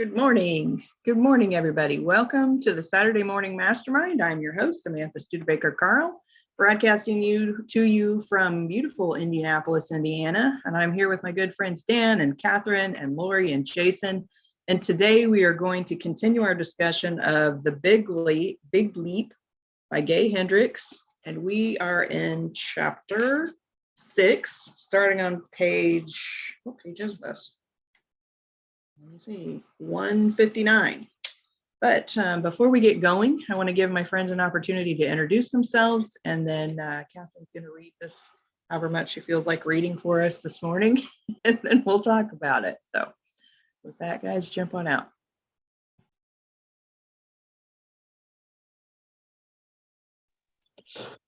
Good morning. Good morning, everybody. Welcome to the Saturday Morning Mastermind. I'm your host, Samantha Studebaker-Carl, broadcasting to you from beautiful Indianapolis, Indiana. And I'm here with my good friends Dan and Catherine and Lori and Jason. And today we are going to continue our discussion of The Big Leap by Gay Hendricks. And we are in chapter 6, starting on page, what page is this? Let me see, 159. But before we get going, I want to give my friends an opportunity to introduce themselves, and then Catherine's going to read this however much she feels like reading for us this morning, and then we'll talk about it. So with that, guys, jump on out.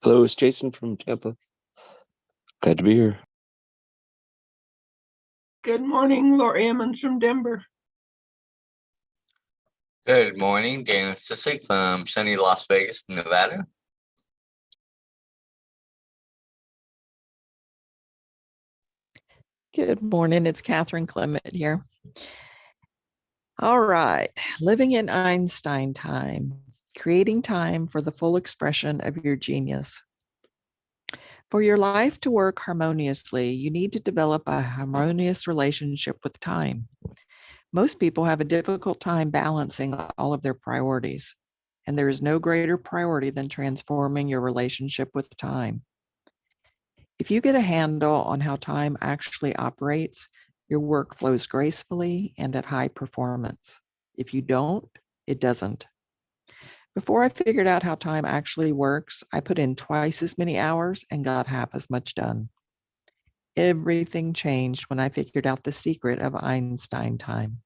Hello, it's Jason from Tampa. Glad to be here. Good morning, Lori Emmons from Denver. Good morning, Dan Sissik from sunny Las Vegas, Nevada. Good morning, it's Catherine Clement here. All right, living in Einstein time, creating time for the full expression of your genius. For your life to work harmoniously, you need to develop a harmonious relationship with time. Most people have a difficult time balancing all of their priorities, and there is no greater priority than transforming your relationship with time. If you get a handle on how time actually operates, your work flows gracefully and at high performance. If you don't, it doesn't. Before I figured out how time actually works, I put in twice as many hours and got half as much done. Everything changed when I figured out the secret of Einstein time.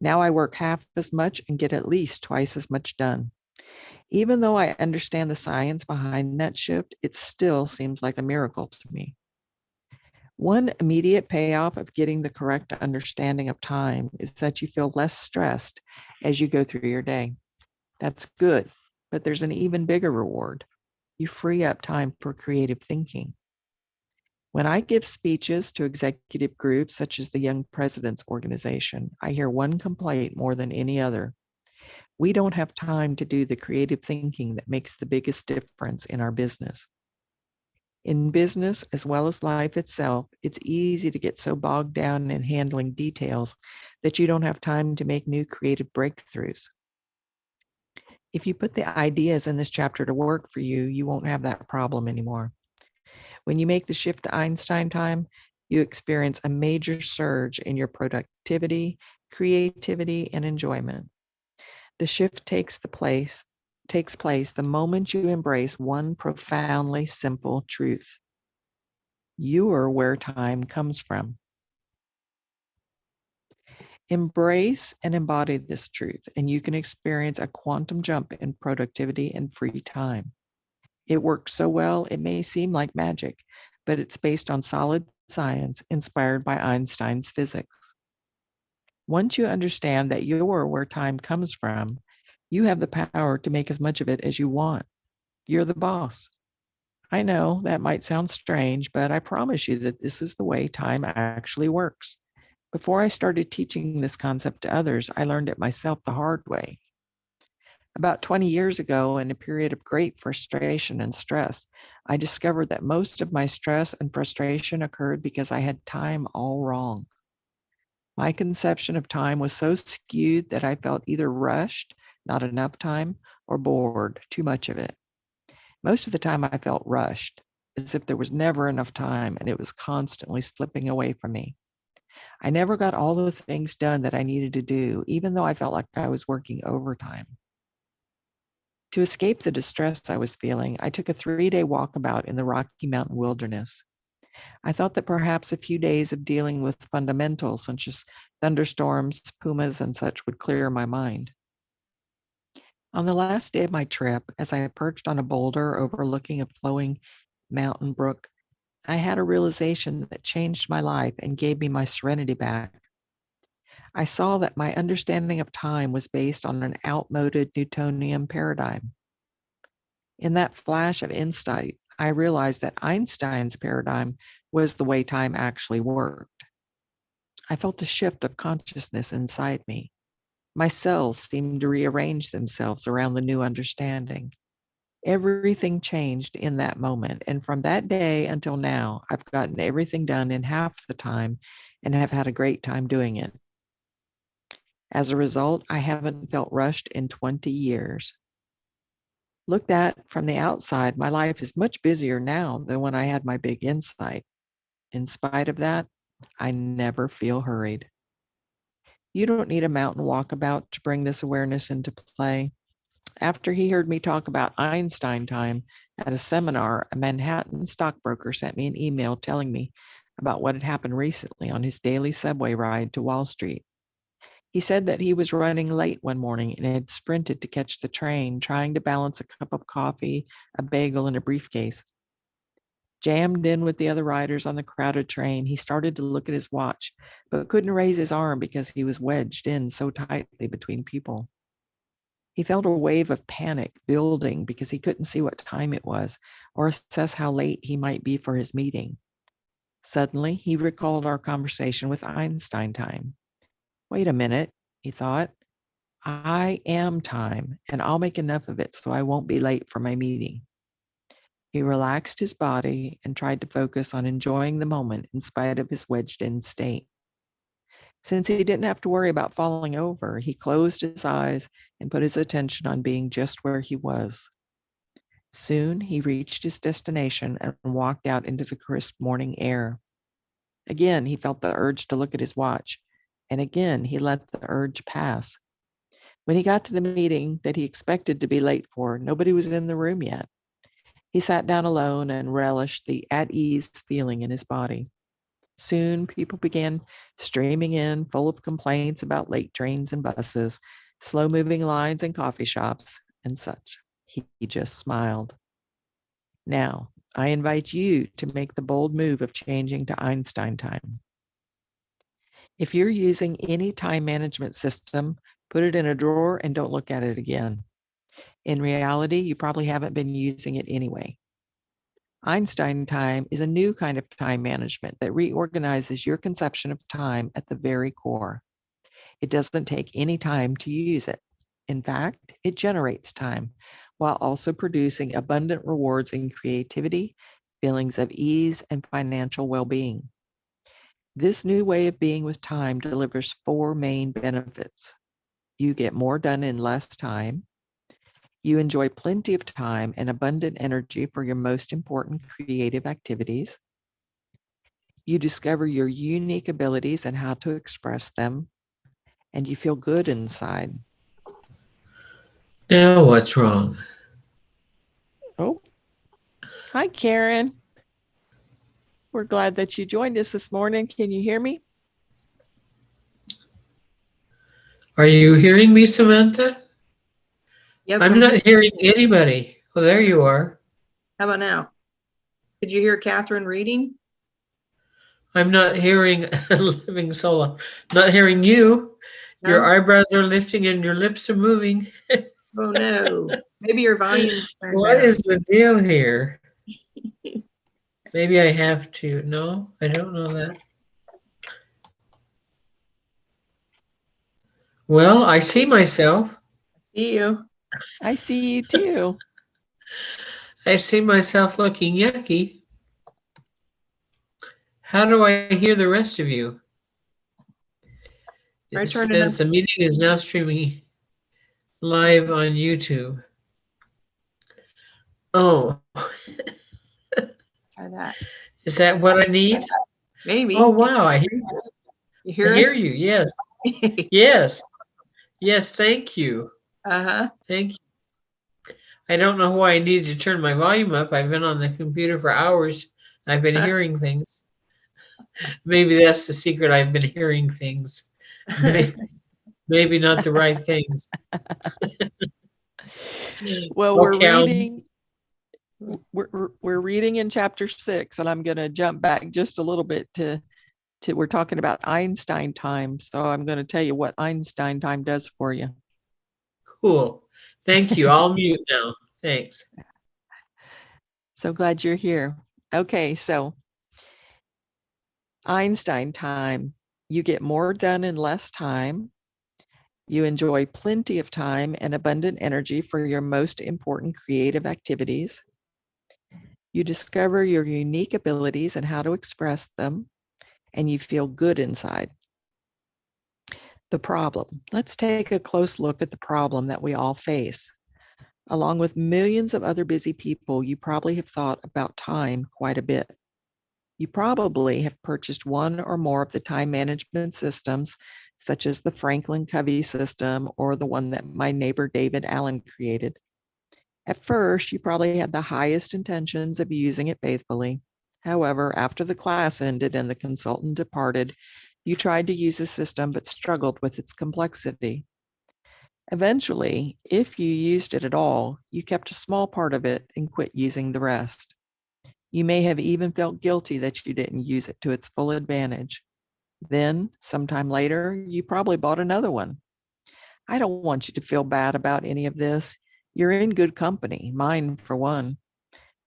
Now I work half as much and get at least twice as much done. Even though I understand the science behind that shift, it still seems like a miracle to me. One immediate payoff of getting the correct understanding of time is that you feel less stressed as you go through your day. That's good, but there's an even bigger reward. You free up time for creative thinking. When I give speeches to executive groups such as the Young Presidents Organization, I hear one complaint more than any other. We don't have time to do the creative thinking that makes the biggest difference in our business. In business, as well as life itself, it's easy to get so bogged down in handling details that you don't have time to make new creative breakthroughs. If you put the ideas in this chapter to work for you, you won't have that problem anymore. When you make the shift to Einstein time, you experience a major surge in your productivity, creativity, and enjoyment. The shift takes place the moment you embrace one profoundly simple truth. You are where time comes from. Embrace and embody this truth, and you can experience a quantum jump in productivity and free time. It works so well, it may seem like magic, but it's based on solid science inspired by Einstein's physics. Once you understand that you're where time comes from, you have the power to make as much of it as you want. You're the boss. I know that might sound strange, but I promise you that this is the way time actually works. Before I started teaching this concept to others, I learned it myself the hard way. About 20 years ago, in a period of great frustration and stress, I discovered that most of my stress and frustration occurred because I had time all wrong. My conception of time was so skewed that I felt either rushed, not enough time, or bored, too much of it. Most of the time I felt rushed, as if there was never enough time and it was constantly slipping away from me. I never got all the things done that I needed to do, even though I felt like I was working overtime. To escape the distress I was feeling, I took a 3-day walkabout in the Rocky Mountain wilderness. I thought that perhaps a few days of dealing with fundamentals such as thunderstorms, pumas, and such would clear my mind. On the last day of my trip, as I perched on a boulder overlooking a flowing mountain brook, I had a realization that changed my life and gave me my serenity back. I saw that my understanding of time was based on an outmoded Newtonian paradigm. In that flash of insight, I realized that Einstein's paradigm was the way time actually worked. I felt a shift of consciousness inside me. My cells seemed to rearrange themselves around the new understanding. Everything changed in that moment. And from that day until now, I've gotten everything done in half the time and have had a great time doing it. As a result, I haven't felt rushed in 20 years. Looked at from the outside, my life is much busier now than when I had my big insight. In spite of that, I never feel hurried. You don't need a mountain walkabout to bring this awareness into play. After he heard me talk about Einstein time at a seminar, a Manhattan stockbroker sent me an email telling me about what had happened recently on his daily subway ride to Wall Street. He said that he was running late one morning and had sprinted to catch the train, trying to balance a cup of coffee, a bagel, and a briefcase. Jammed in with the other riders on the crowded train, he started to look at his watch, but couldn't raise his arm because he was wedged in so tightly between people. He felt a wave of panic building because he couldn't see what time it was or assess how late he might be for his meeting. Suddenly, he recalled our conversation with Einstein time. Wait a minute, he thought. I am time, and I'll make enough of it so I won't be late for my meeting. He relaxed his body and tried to focus on enjoying the moment in spite of his wedged-in state. Since he didn't have to worry about falling over, he closed his eyes and put his attention on being just where he was. Soon, he reached his destination and walked out into the crisp morning air. Again, he felt the urge to look at his watch, and again, he let the urge pass. When he got to the meeting that he expected to be late for, nobody was in the room yet. He sat down alone and relished the at-ease feeling in his body. Soon, people began streaming in, full of complaints about late trains and buses, slow-moving lines and coffee shops, and such. He just smiled. Now, I invite you to make the bold move of changing to Einstein time. If you're using any time management system, put it in a drawer and don't look at it again. In reality, you probably haven't been using it anyway. Einstein time is a new kind of time management that reorganizes your conception of time at the very core. It doesn't take any time to use it. In fact, it generates time while also producing abundant rewards in creativity, feelings of ease, and financial well-being. This new way of being with time delivers 4 main benefits. You get more done in less time. You enjoy plenty of time and abundant energy for your most important creative activities. You discover your unique abilities and how to express them. And you feel good inside. Now what's wrong? Oh, hi, Karen. We're glad that you joined us this morning. Can you hear me? Are you hearing me, Samantha? Yep. I'm not hearing anybody. Oh, there you are. How about now? Did you hear Catherine reading? I'm not hearing living solo. Not hearing you. No? Your eyebrows are lifting and your lips are moving. Oh no. Maybe your volume is turned What down. is the deal here? Maybe I have to. No, I don't know that. Well, I see myself. See you. I see you too. I see myself looking yucky. How do I hear the rest of you? It says the meeting is now streaming live on YouTube. Oh. Try that. Is that what I need? Maybe. Oh, wow. I hear you. You hear I hear us? you. Yes. Yes. Yes. Thank you. Uh-huh. Thank you. I don't know why I needed to turn my volume up. I've been on the computer for hours. I've been hearing things. Maybe that's the secret. I've been hearing things. Maybe not the right things. Well, we're Okay, reading in chapter 6, and I'm going to jump back just a little bit to we're talking about Einstein time. So I'm going to tell you what Einstein time does for you. Cool. Thank you. I'll mute now. Thanks. So glad you're here. Okay, so Einstein time, you get more done in less time. You enjoy plenty of time and abundant energy for your most important creative activities. You discover your unique abilities and how to express them, and you feel good inside. The problem. Let's take a close look at the problem that we all face. Along with millions of other busy people, you probably have thought about time quite a bit. You probably have purchased one or more of the time management systems, such as the Franklin Covey system or the one that my neighbor David Allen created. At first, you probably had the highest intentions of using it faithfully. However, after the class ended and the consultant departed, you tried to use the system but struggled with its complexity. Eventually, if you used it at all, you kept a small part of it and quit using the rest. You may have even felt guilty that you didn't use it to its full advantage. Then, sometime later, you probably bought another one. I don't want you to feel bad about any of this. You're in good company, mine for one.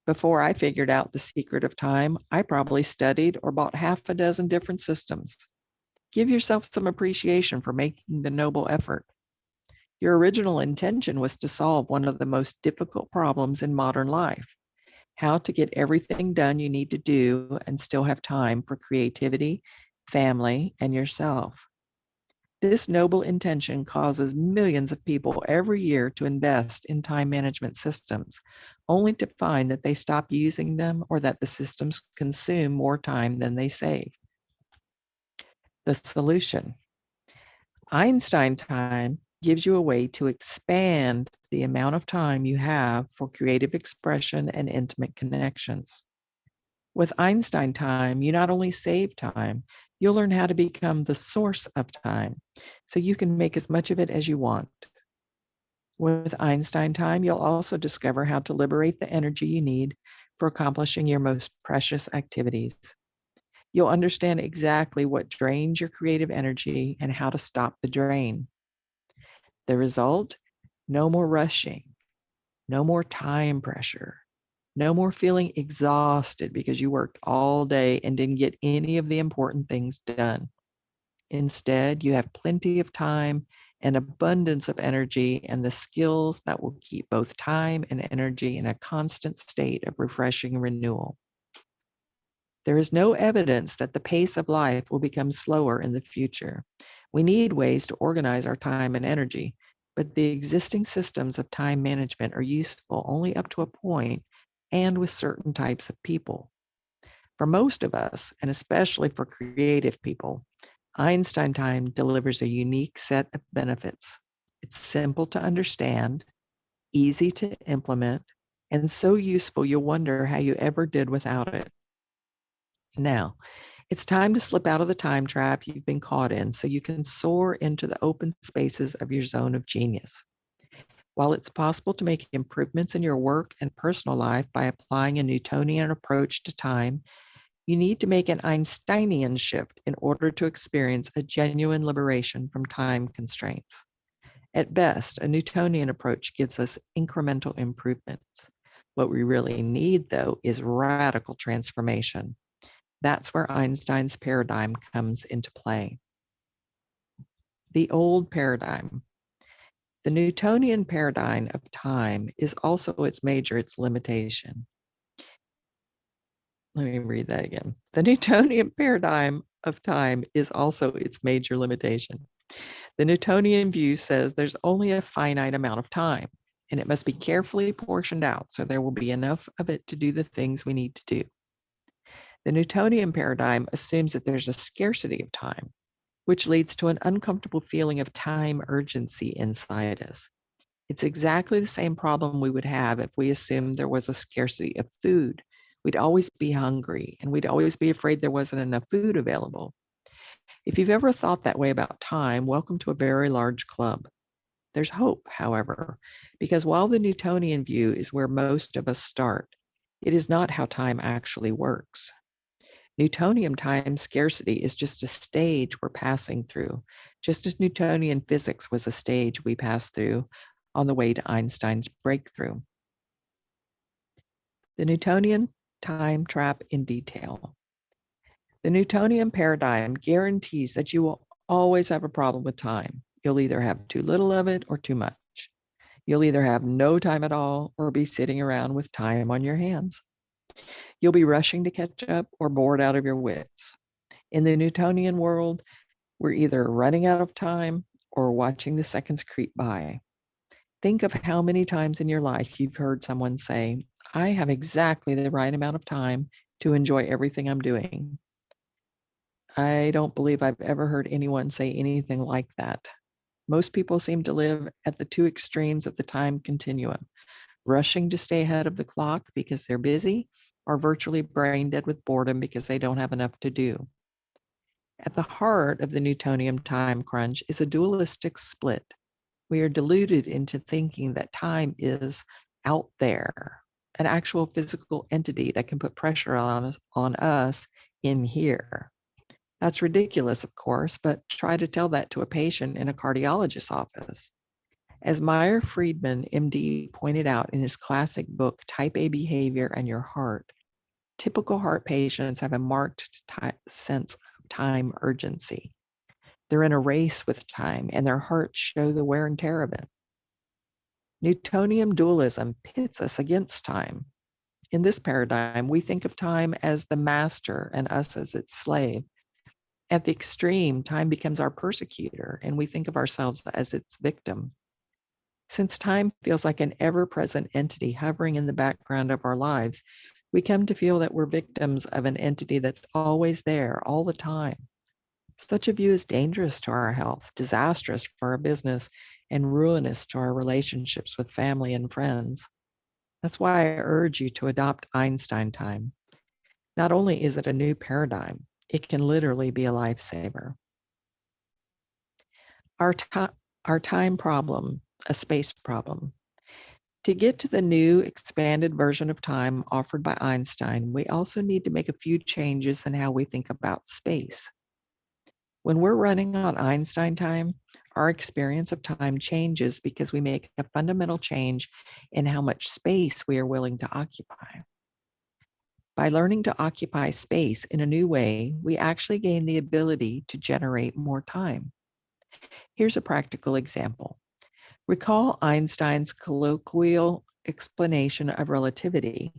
Before I figured out the secret of time, I probably studied or bought half a dozen different systems. Give yourself some appreciation for making the noble effort. Your original intention was to solve one of the most difficult problems in modern life: how to get everything done you need to do and still have time for creativity, family, and yourself. This noble intention causes millions of people every year to invest in time management systems, only to find that they stop using them or that the systems consume more time than they save. The solution. Einstein time gives you a way to expand the amount of time you have for creative expression and intimate connections. With Einstein time, you not only save time, you'll learn how to become the source of time, so you can make as much of it as you want. With Einstein time, you'll also discover how to liberate the energy you need for accomplishing your most precious activities. You'll understand exactly what drains your creative energy and how to stop the drain. The result? No more rushing, no more time pressure, no more feeling exhausted because you worked all day and didn't get any of the important things done. Instead, you have plenty of time, an abundance of energy, and the skills that will keep both time and energy in a constant state of refreshing renewal. There is no evidence that the pace of life will become slower in the future. We need ways to organize our time and energy, but the existing systems of time management are useful only up to a point and with certain types of people. For most of us, and especially for creative people, Einstein time delivers a unique set of benefits. It's simple to understand, easy to implement, and so useful you'll wonder how you ever did without it. Now, it's time to slip out of the time trap you've been caught in so you can soar into the open spaces of your zone of genius. While it's possible to make improvements in your work and personal life by applying a Newtonian approach to time, you need to make an Einsteinian shift in order to experience a genuine liberation from time constraints. At best, a Newtonian approach gives us incremental improvements. What we really need, though, is radical transformation. That's where Einstein's paradigm comes into play. The old paradigm. The Newtonian paradigm of time is also its limitation. Let me read that again. The Newtonian paradigm of time is also its major limitation. The Newtonian view says there's only a finite amount of time, and it must be carefully portioned out so there will be enough of it to do the things we need to do. The Newtonian paradigm assumes that there's a scarcity of time, which leads to an uncomfortable feeling of time urgency inside us. It's exactly the same problem we would have if we assumed there was a scarcity of food. We'd always be hungry, and we'd always be afraid there wasn't enough food available. If you've ever thought that way about time, welcome to a very large club. There's hope, however, because while the Newtonian view is where most of us start, it is not how time actually works. Newtonian time scarcity is just a stage we're passing through, just as Newtonian physics was a stage we passed through on the way to Einstein's breakthrough. The Newtonian time trap in detail. The Newtonian paradigm guarantees that you will always have a problem with time. You'll either have too little of it or too much. You'll either have no time at all or be sitting around with time on your hands. You'll be rushing to catch up or bored out of your wits. In the Newtonian world, we're either running out of time or watching the seconds creep by. Think of how many times in your life you've heard someone say, I have exactly the right amount of time to enjoy everything I'm doing. I don't believe I've ever heard anyone say anything like that. Most people seem to live at the two extremes of the time continuum, rushing to stay ahead of the clock because they're busy, or virtually brain dead with boredom because they don't have enough to do. At the heart of the Newtonian time crunch is a dualistic split. We are deluded into thinking that time is out there, an actual physical entity that can put pressure on us in here. That's ridiculous, of course, but try to tell that to a patient in a cardiologist's office. As Meyer Friedman, MD, pointed out in his classic book, Type A Behavior and Your Heart, typical heart patients have a marked sense of time urgency. They're in a race with time, and their hearts show the wear and tear of it. Newtonian dualism pits us against time. In this paradigm, we think of time as the master and us as its slave. At the extreme, time becomes our persecutor, and we think of ourselves as its victim. Since time feels like an ever-present entity hovering in the background of our lives, we come to feel that we're victims of an entity that's always there all the time. Such a view is dangerous to our health, disastrous for our business, and ruinous to our relationships with family and friends. That's why I urge you to adopt Einstein time. Not only is it a new paradigm, it can literally be a lifesaver. Our time problem, a space problem. To get to the new expanded version of time offered by Einstein, we also need to make a few changes in how we think about space. When we're running on Einstein time, our experience of time changes because we make a fundamental change in how much space we are willing to occupy. By learning to occupy space in a new way, we actually gain the ability to generate more time. Here's a practical example. Recall Einstein's colloquial explanation of relativity.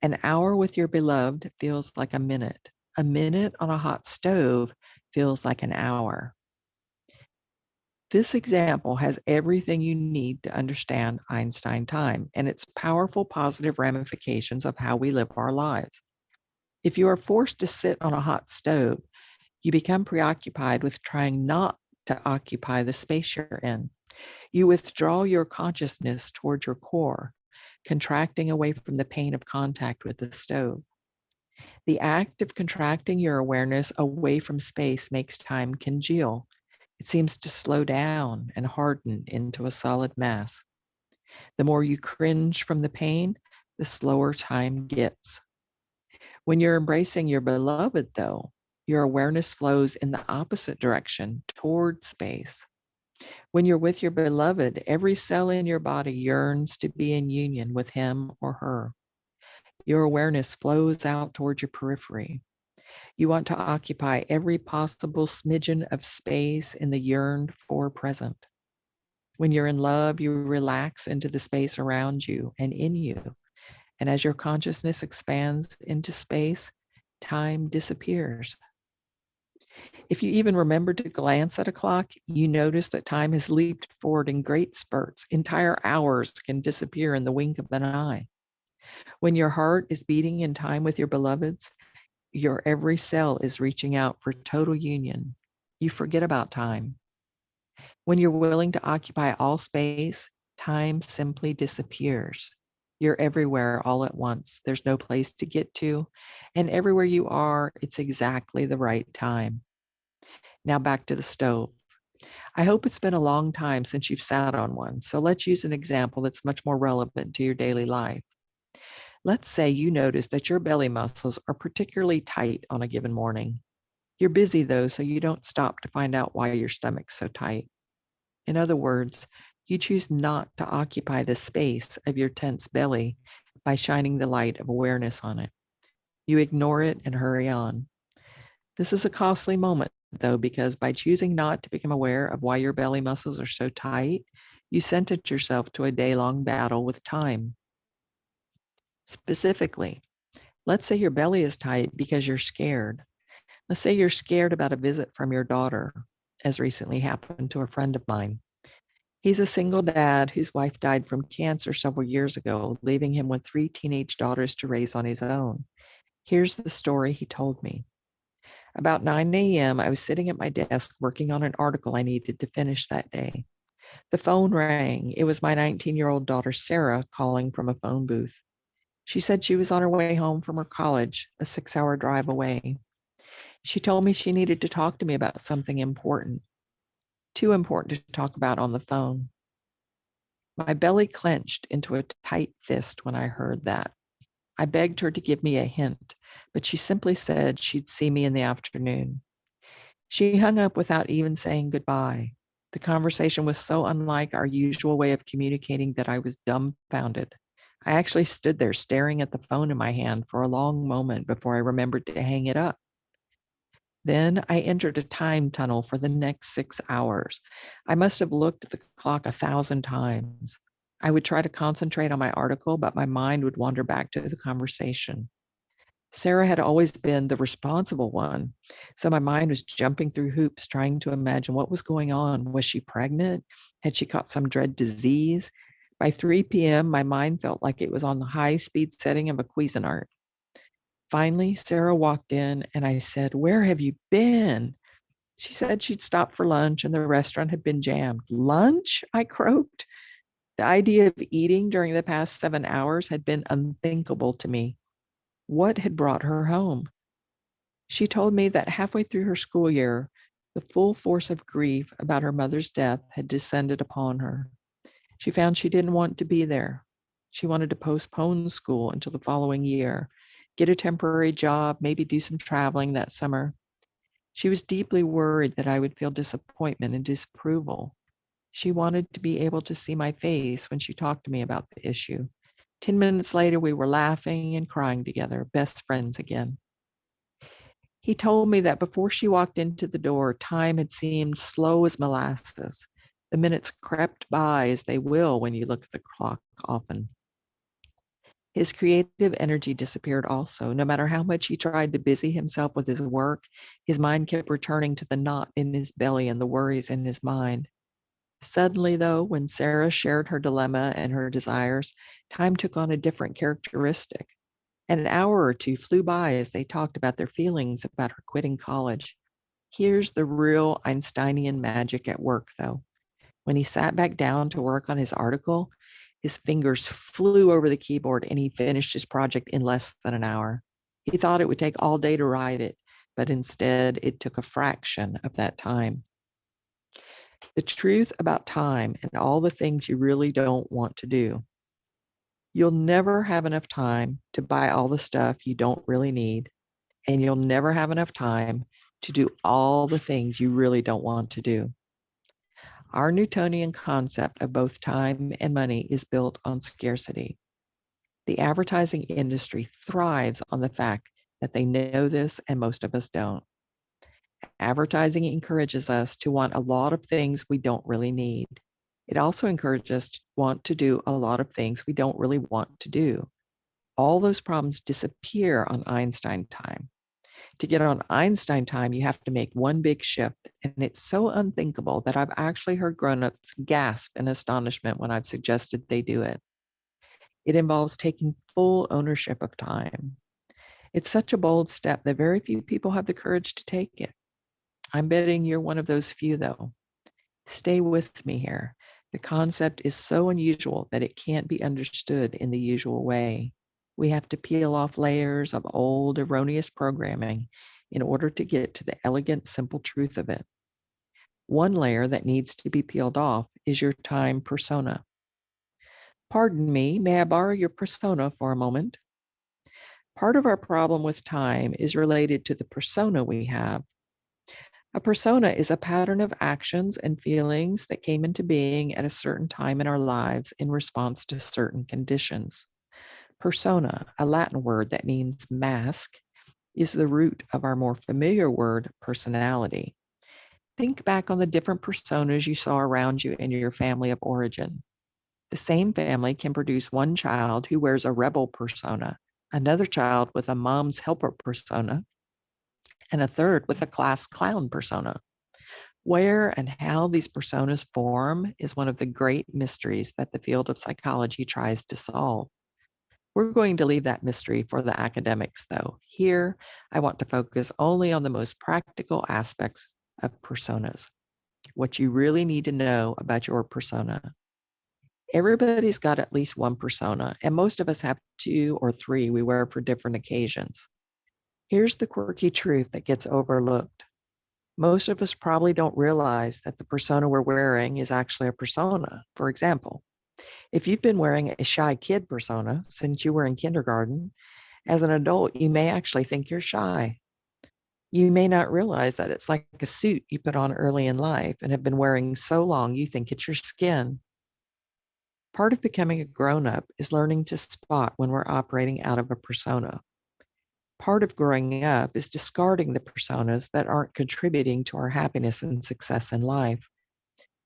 An hour with your beloved feels like a minute. A minute on a hot stove feels like an hour. This example has everything you need to understand Einstein time and its powerful positive ramifications of how we live our lives. If you are forced to sit on a hot stove, you become preoccupied with trying not to occupy the space you're in. You withdraw your consciousness towards your core, contracting away from the pain of contact with the stove. The act of contracting your awareness away from space makes time congeal. It seems to slow down and harden into a solid mass. The more you cringe from the pain, the slower time gets. When you're embracing your beloved, though, your awareness flows in the opposite direction, toward space. When you're with your beloved, every cell in your body yearns to be in union with him or her. Your awareness flows out toward your periphery. You want to occupy every possible smidgen of space in the yearned for present. When you're in love, you relax into the space around you and in you. And as your consciousness expands into space, time disappears. If you even remember to glance at a clock, you notice that time has leaped forward in great spurts. Entire hours can disappear in the wink of an eye. When your heart is beating in time with your beloveds, your every cell is reaching out for total union. You forget about time. When you're willing to occupy all space, time simply disappears. You're everywhere all at once. There's no place to get to. And everywhere you are, it's exactly the right time. Now back to the stove. I hope it's been a long time since you've sat on one. So let's use an example that's much more relevant to your daily life. Let's say you notice that your belly muscles are particularly tight on a given morning. You're busy though, so you don't stop to find out why your stomach's so tight. In other words, you choose not to occupy the space of your tense belly by shining the light of awareness on it. You ignore it and hurry on. This is a costly moment though, because by choosing not to become aware of why your belly muscles are so tight, you sentence yourself to a day-long battle with time. Specifically, let's say your belly is tight because you're scared. Let's say you're scared about a visit from your daughter, as recently happened to a friend of mine. He's a single dad whose wife died from cancer several years ago, leaving him with 3 teenage daughters to raise on his own. Here's the story he told me. About 9 a.m., I was sitting at my desk working on an article I needed to finish that day. The phone rang. It was my 19-year-old daughter, Sarah, calling from a phone booth. She said she was on her way home from her college, a 6-hour drive away. She told me she needed to talk to me about something important, too important to talk about on the phone. My belly clenched into a tight fist when I heard that. I begged her to give me a hint, but she simply said she'd see me in the afternoon. She hung up without even saying goodbye. The conversation was so unlike our usual way of communicating that I was dumbfounded. I actually stood there staring at the phone in my hand for a long moment before I remembered to hang it up. Then I entered a time tunnel for the next 6 hours. I must have looked at the clock 1,000 times. I would try to concentrate on my article, but my mind would wander back to the conversation. Sarah had always been the responsible one, so my mind was jumping through hoops trying to imagine what was going on. Was she pregnant? Had she caught some dread disease? By 3 p.m., my mind felt like it was on the high-speed setting of a Cuisinart. Finally, Sarah walked in and I said, "Where have you been?" She said she'd stopped for lunch and the restaurant had been jammed. Lunch? I croaked. The idea of eating during the past 7 hours had been unthinkable to me. What had brought her home? She told me that halfway through her school year, the full force of grief about her mother's death had descended upon her. She found she didn't want to be there. She wanted to postpone school until the following year, get a temporary job, maybe do some traveling that summer. She was deeply worried that I would feel disappointment and disapproval. She wanted to be able to see my face when she talked to me about the issue. 10 minutes later, we were laughing and crying together, best friends again. He told me that before she walked into the door, time had seemed slow as molasses. The minutes crept by as they will when you look at the clock often. His creative energy disappeared also. No matter how much he tried to busy himself with his work, his mind kept returning to the knot in his belly and the worries in his mind. Suddenly, though, when Sarah shared her dilemma and her desires, time took on a different characteristic. An hour or two flew by as they talked about their feelings about her quitting college. Here's the real Einsteinian magic at work, though. When he sat back down to work on his article, his fingers flew over the keyboard and he finished his project in less than an hour. He thought it would take all day to write it, but instead it took a fraction of that time. The truth about time and all the things you really don't want to do. You'll never have enough time to buy all the stuff you don't really need, and you'll never have enough time to do all the things you really don't want to do. Our Newtonian concept of both time and money is built on scarcity. The advertising industry thrives on the fact that they know this and most of us don't. Advertising encourages us to want a lot of things we don't really need. It also encourages us to want to do a lot of things we don't really want to do. All those problems disappear on Einstein time. To get on Einstein time, you have to make one big shift, and it's so unthinkable that I've actually heard grown-ups gasp in astonishment when I've suggested they do it. It involves taking full ownership of time. It's such a bold step that very few people have the courage to take it. I'm betting you're one of those few, though. Stay with me here. The concept is so unusual that it can't be understood in the usual way. We have to peel off layers of old, erroneous programming in order to get to the elegant, simple truth of it. One layer that needs to be peeled off is your time persona. Pardon me, may I borrow your persona for a moment? Part of our problem with time is related to the persona we have. A persona is a pattern of actions and feelings that came into being at a certain time in our lives in response to certain conditions. Persona, a Latin word that means mask, is the root of our more familiar word personality. Think back on the different personas you saw around you in your family of origin. The same family can produce one child who wears a rebel persona, another child with a mom's helper persona, and a third with a class clown persona. Where and how these personas form is one of the great mysteries that the field of psychology tries to solve. We're going to leave that mystery for the academics, though. Here, I want to focus only on the most practical aspects of personas, what you really need to know about your persona. Everybody's got at least one persona, and most of us have two or three we wear for different occasions. Here's the quirky truth that gets overlooked. Most of us probably don't realize that the persona we're wearing is actually a persona. For example, if you've been wearing a shy kid persona since you were in kindergarten, as an adult, you may actually think you're shy. You may not realize that it's like a suit you put on early in life and have been wearing so long you think it's your skin. Part of becoming a grown-up is learning to spot when we're operating out of a persona. Part of growing up is discarding the personas that aren't contributing to our happiness and success in life.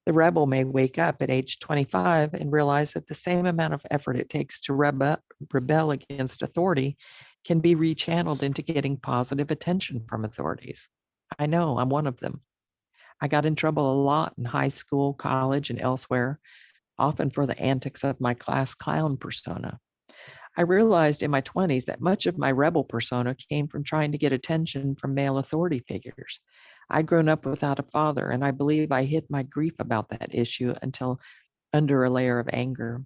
The rebel may wake up at age 25 and realize that the same amount of effort it takes to rebel against authority can be rechanneled into getting positive attention from authorities. I know, I'm one of them. I got in trouble a lot in high school, college, and elsewhere, often for the antics of my class clown persona. I realized in my 20s that much of my rebel persona came from trying to get attention from male authority figures. I'd grown up without a father, and I believe I hid my grief about that issue until under a layer of anger.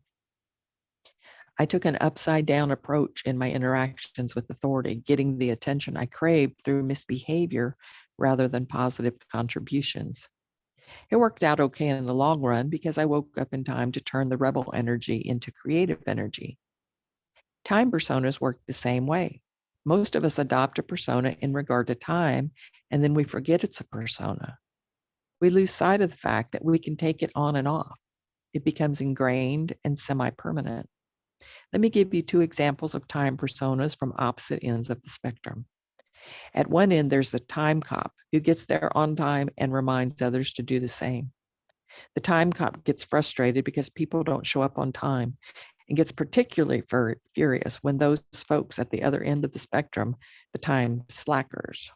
I took an upside down approach in my interactions with authority, getting the attention I craved through misbehavior rather than positive contributions. It worked out okay in the long run because I woke up in time to turn the rebel energy into creative energy. Time personas work the same way. Most of us adopt a persona in regard to time, and then we forget it's a persona. We lose sight of the fact that we can take it on and off. It becomes ingrained and semi-permanent. Let me give you two examples of time personas from opposite ends of the spectrum. At one end, there's the time cop who gets there on time and reminds others to do the same. The time cop gets frustrated because people don't show up on time and gets particularly furious when those folks at the other end of the spectrum, the time slackers.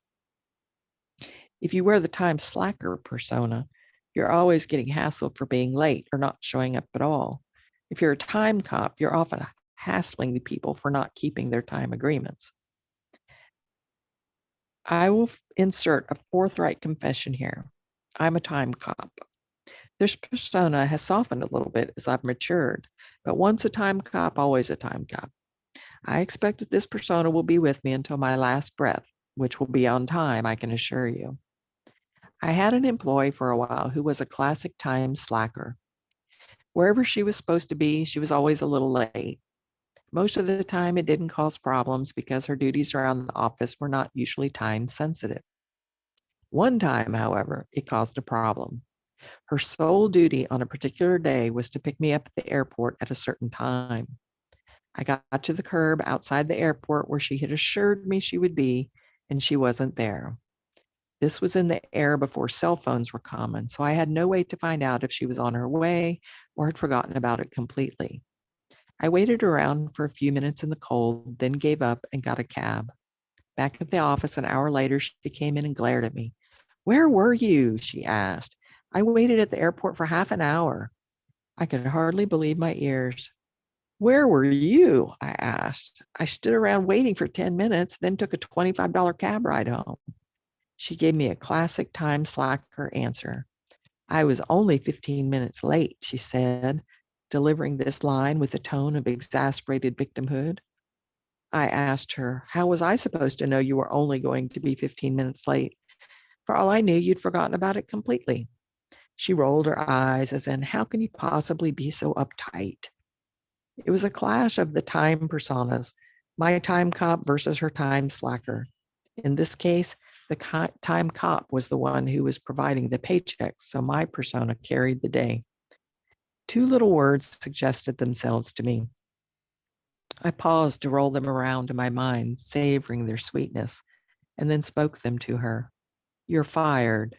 If you wear the time slacker persona, you're always getting hassled for being late or not showing up at all. If you're a time cop, you're often hassling the people for not keeping their time agreements. I will insert a forthright confession here. I'm a time cop. This persona has softened a little bit as I've matured, but once a time cop, always a time cop. I expect that this persona will be with me until my last breath, which will be on time, I can assure you. I had an employee for a while who was a classic time slacker. Wherever she was supposed to be, she was always a little late. Most of the time, it didn't cause problems because her duties around the office were not usually time sensitive. One time, however, it caused a problem. Her sole duty on a particular day was to pick me up at the airport at a certain time. I got to the curb outside the airport where she had assured me she would be, and she wasn't there. This was in the era before cell phones were common, so I had no way to find out if she was on her way or had forgotten about it completely. I waited around for a few minutes in the cold, then gave up and got a cab. Back at the office an hour later, she came in and glared at me. "Where were you?" she asked. "I waited at the airport for half an hour." I could hardly believe my ears. "Where were you?" I asked. "I stood around waiting for 10 minutes, then took a $25 cab ride home." She gave me a classic time slacker answer. "I was only 15 minutes late," she said, delivering this line with a tone of exasperated victimhood. I asked her, "How was I supposed to know you were only going to be 15 minutes late? For all I knew, you'd forgotten about it completely." She rolled her eyes as in, "How can you possibly be so uptight?" It was a clash of the time personas, my time cop versus her time slacker. In this case, the time cop was the one who was providing the paychecks, so my persona carried the day. Two little words suggested themselves to me. I paused to roll them around in my mind, savoring their sweetness, and then spoke them to her. "You're fired."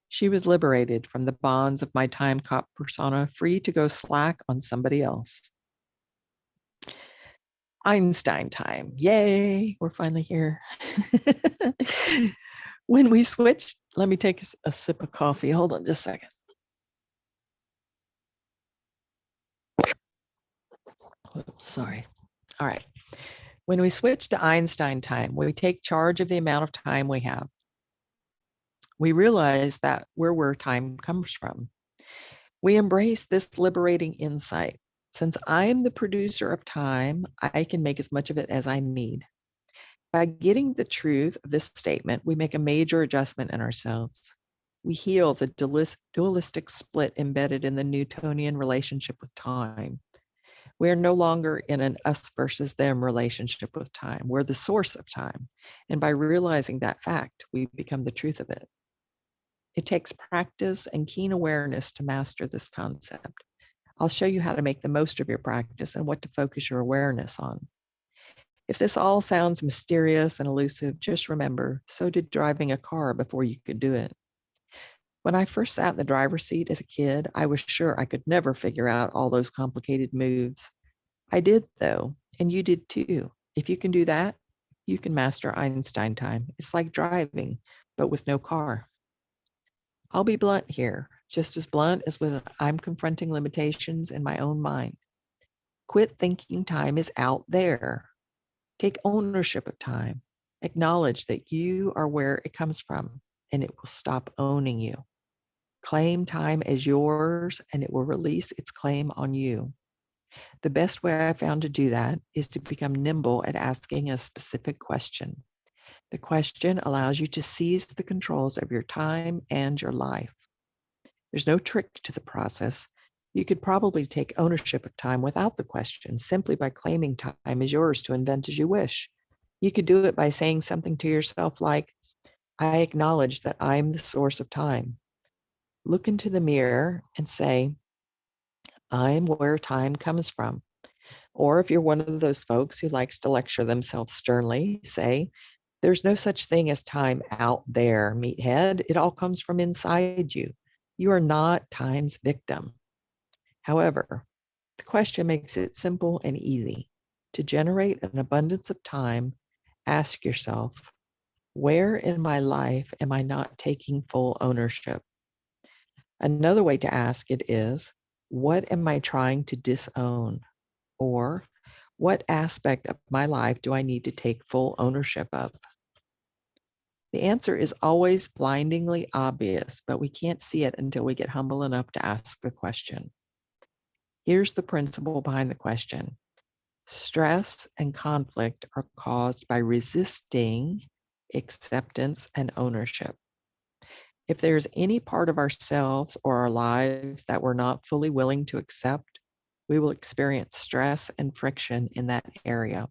She was liberated from the bonds of my time cop persona, free to go slack on somebody else. Einstein time. Yay, we're finally here. When we switched, let me take a sip of coffee. Hold on just a second. Oops, sorry. All right. When we switch to Einstein time, we take charge of the amount of time we have. We realize that we're where time comes from. We embrace this liberating insight. Since I'm the producer of time, I can make as much of it as I need. By getting the truth of this statement, we make a major adjustment in ourselves. We heal the dualistic split embedded in the Newtonian relationship with time. We are no longer in an us versus them relationship with time. We're the source of time. And by realizing that fact, we become the truth of it. It takes practice and keen awareness to master this concept. I'll show you how to make the most of your practice and what to focus your awareness on. If this all sounds mysterious and elusive, just remember, so did driving a car before you could do it. When I first sat in the driver's seat as a kid, I was sure I could never figure out all those complicated moves. I did, though, and you did too. If you can do that, you can master Einstein time. It's like driving, but with no car. I'll be blunt here, just as blunt as when I'm confronting limitations in my own mind. Quit thinking time is out there. Take ownership of time. Acknowledge that you are where it comes from, and it will stop owning you. Claim time as yours, and it will release its claim on you. The best way I found to do that is to become nimble at asking a specific question. The question allows you to seize the controls of your time and your life. There's no trick to the process. You could probably take ownership of time without the question, simply by claiming time as yours to invent as you wish. You could do it by saying something to yourself like, I acknowledge that I'm the source of time. Look into the mirror and say, I'm where time comes from. Or if you're one of those folks who likes to lecture themselves sternly, say, there's no such thing as time out there, meathead. It all comes from inside you. You are not time's victim. However, the question makes it simple and easy. To generate an abundance of time, ask yourself, where in my life am I not taking full ownership? Another way to ask it is, what am I trying to disown? Or what aspect of my life do I need to take full ownership of? The answer is always blindingly obvious, but we can't see it until we get humble enough to ask the question. Here's the principle behind the question. Stress and conflict are caused by resisting acceptance and ownership. If there's any part of ourselves or our lives that we're not fully willing to accept, we will experience stress and friction in that area.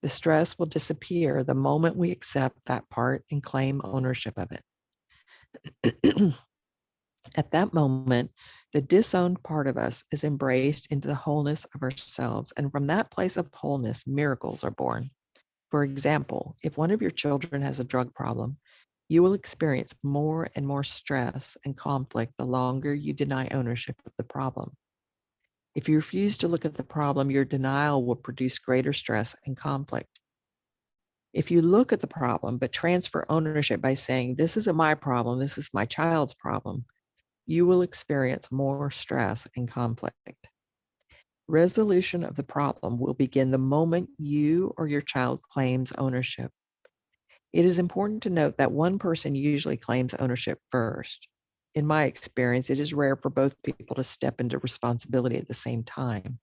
The stress will disappear the moment we accept that part and claim ownership of it. At that moment, the disowned part of us is embraced into the wholeness of ourselves. And from that place of wholeness, miracles are born. For example, if one of your children has a drug problem, you will experience more and more stress and conflict the longer you deny ownership of the problem. If you refuse to look at the problem, your denial will produce greater stress and conflict. If you look at the problem but transfer ownership by saying, this isn't my problem, this is my child's problem, you will experience more stress and conflict. Resolution of the problem will begin the moment you or your child claims ownership. It is important to note that one person usually claims ownership first. In my experience, it is rare for both people to step into responsibility at the same time.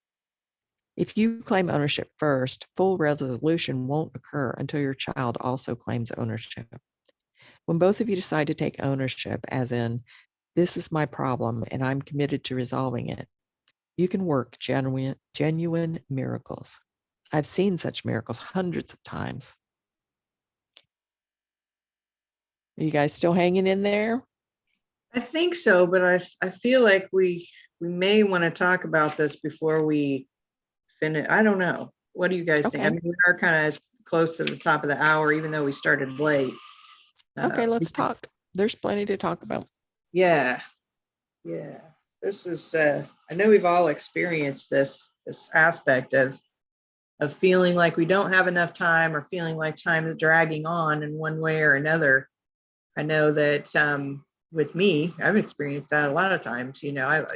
If you claim ownership first, full resolution won't occur until your child also claims ownership. When both of you decide to take ownership, as in, this is my problem and I'm committed to resolving it, you can work genuine miracles. I've seen such miracles hundreds of times. Are you guys still hanging in there? I think so, but I feel like we may want to talk about this before we finish. I don't know. What do you guys think? I Okay. mean, we are kind of close to the top of the hour, even though we started late. Okay, let's talk. There's plenty to talk about. Yeah. Yeah. This is I know we've all experienced this aspect of feeling like we don't have enough time or feeling like time is dragging on in one way or another. I know that with me, I've experienced that a lot of times, I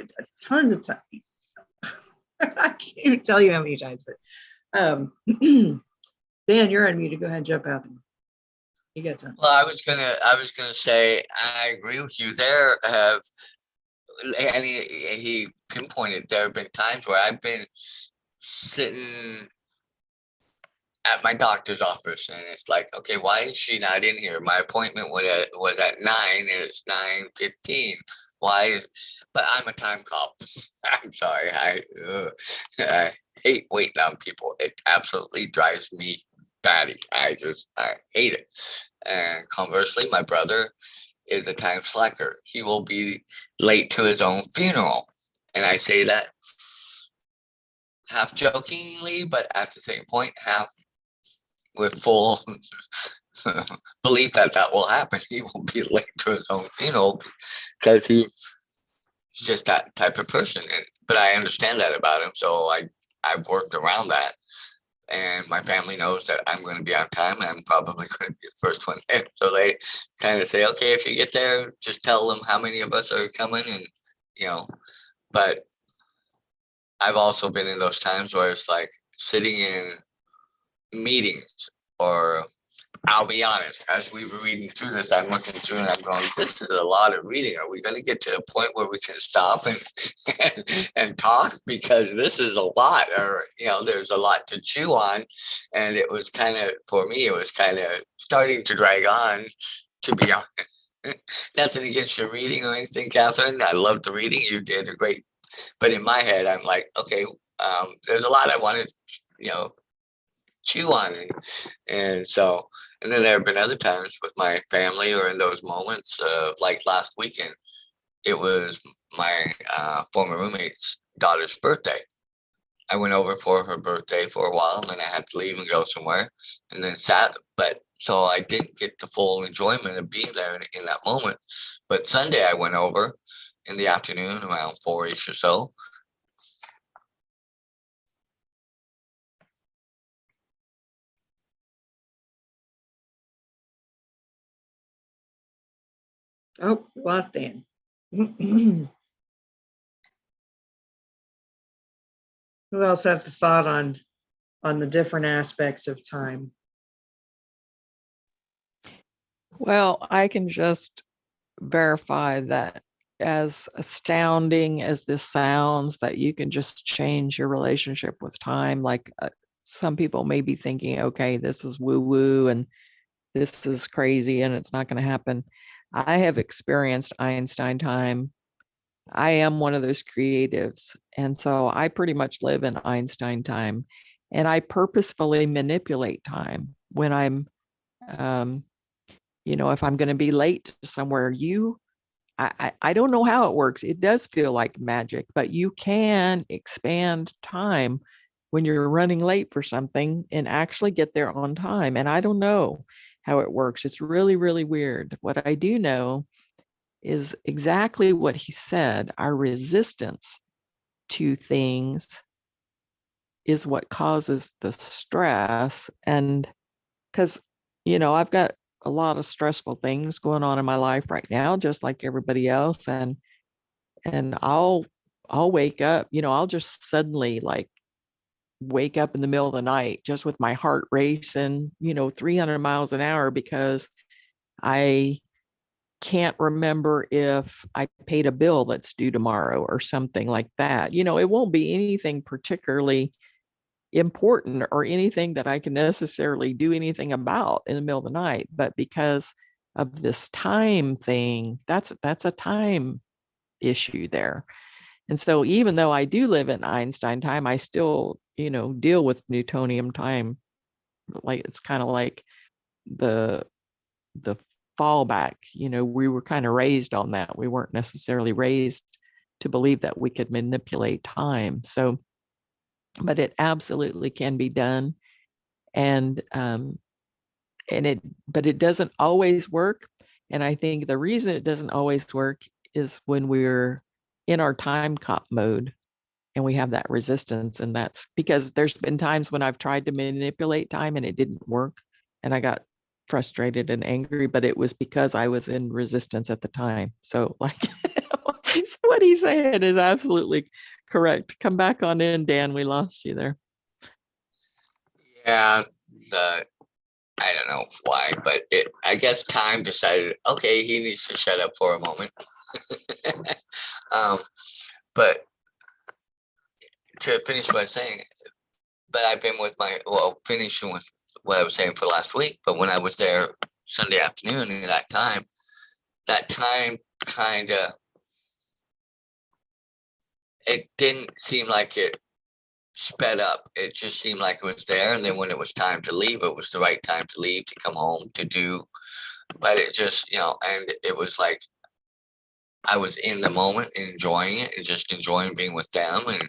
tons of times. I can't even tell you how many times, but Dan, you're unmuted. Go ahead and jump out there. You got something. Well, I was gonna say I agree with you there. And he pinpointed there have been times where I've been sitting at my doctor's office and it's like, okay, why is she not in here? My appointment was at 9 and it's 9:15. Why? But I'm a time cop. I'm sorry. I hate waiting on people. It absolutely drives me batty. I hate it. And conversely, my brother is a time slacker. He will be late to his own funeral. And I say that half jokingly, but at the same point, half with full belief that will happen. He will be late to his own funeral because he's just that type of person. But I understand that about him, so I've worked around that. And my family knows that I'm going to be on time. And I'm probably going to be the first one there. So they kind of say, okay, if you get there, just tell them how many of us are coming. And, but I've also been in those times where it's like sitting in meetings, or I'll be honest, as we were reading through this, I'm looking through and I'm going, this is a lot of reading. Are we going to get to a point where we can stop and talk? Because this is a lot, or, there's a lot to chew on. And it was kind of, for me, it was kind of starting to drag on, to be honest. Nothing against your reading or anything, Catherine. I love the reading. You did a great, but in my head, I'm like, okay, there's a lot I want to, chew on it. And so, and then there have been other times with my family or in those moments, like last weekend, it was my former roommate's daughter's birthday. I went over for her birthday for a while, and then I had to leave and go somewhere, and then so I didn't get the full enjoyment of being there in that moment. But Sunday I went over in the afternoon around 4-ish or so. Oh, lost Dan. Who else has a thought on the different aspects of time? Well, I can just verify that, as astounding as this sounds, that you can just change your relationship with time. Like some people may be thinking, okay, this is woo woo and this is crazy and it's not going to happen. I have experienced Einstein time. I am one of those creatives. And so I pretty much live in Einstein time, and I purposefully manipulate time when I'm, if I'm going to be late somewhere. I don't know how it works. It does feel like magic, but you can expand time when you're running late for something and actually get there on time. And I don't know how it works. It's really, really weird. What I do know is exactly what he said. Our resistance to things is what causes the stress. And because, I've got a lot of stressful things going on in my life right now, just like everybody else. And I'll wake up, I'll just suddenly wake up in the middle of the night just with my heart racing, 300 miles an hour, because I can't remember if I paid a bill that's due tomorrow or something like that. It won't be anything particularly important or anything that I can necessarily do anything about in the middle of the night, but because of this time thing, that's a time issue there. And so even though I do live in Einstein time, I still, deal with Newtonian time. Like it's kind of like the fallback, we were kind of raised on that. We weren't necessarily raised to believe that we could manipulate time. So, but it absolutely can be done. And but it doesn't always work. And I think the reason it doesn't always work is when we're in our time cop mode and we have that resistance. And that's because there's been times when I've tried to manipulate time and it didn't work. And I got frustrated and angry, but it was because I was in resistance at the time. So like what he's saying is absolutely correct. Come back on in, Dan. We lost you there. Yeah, I don't know why, but I guess time decided, okay, he needs to shut up for a moment. But to finish what I was saying, but I've been with finishing with what I was saying for last week, but when I was there Sunday afternoon in that time kind of, it didn't seem like it sped up. It just seemed like it was there. And then when it was time to leave, it was the right time to leave, to come home, to do. But it just, and it was like I was in the moment, enjoying it, and just enjoying being with them, and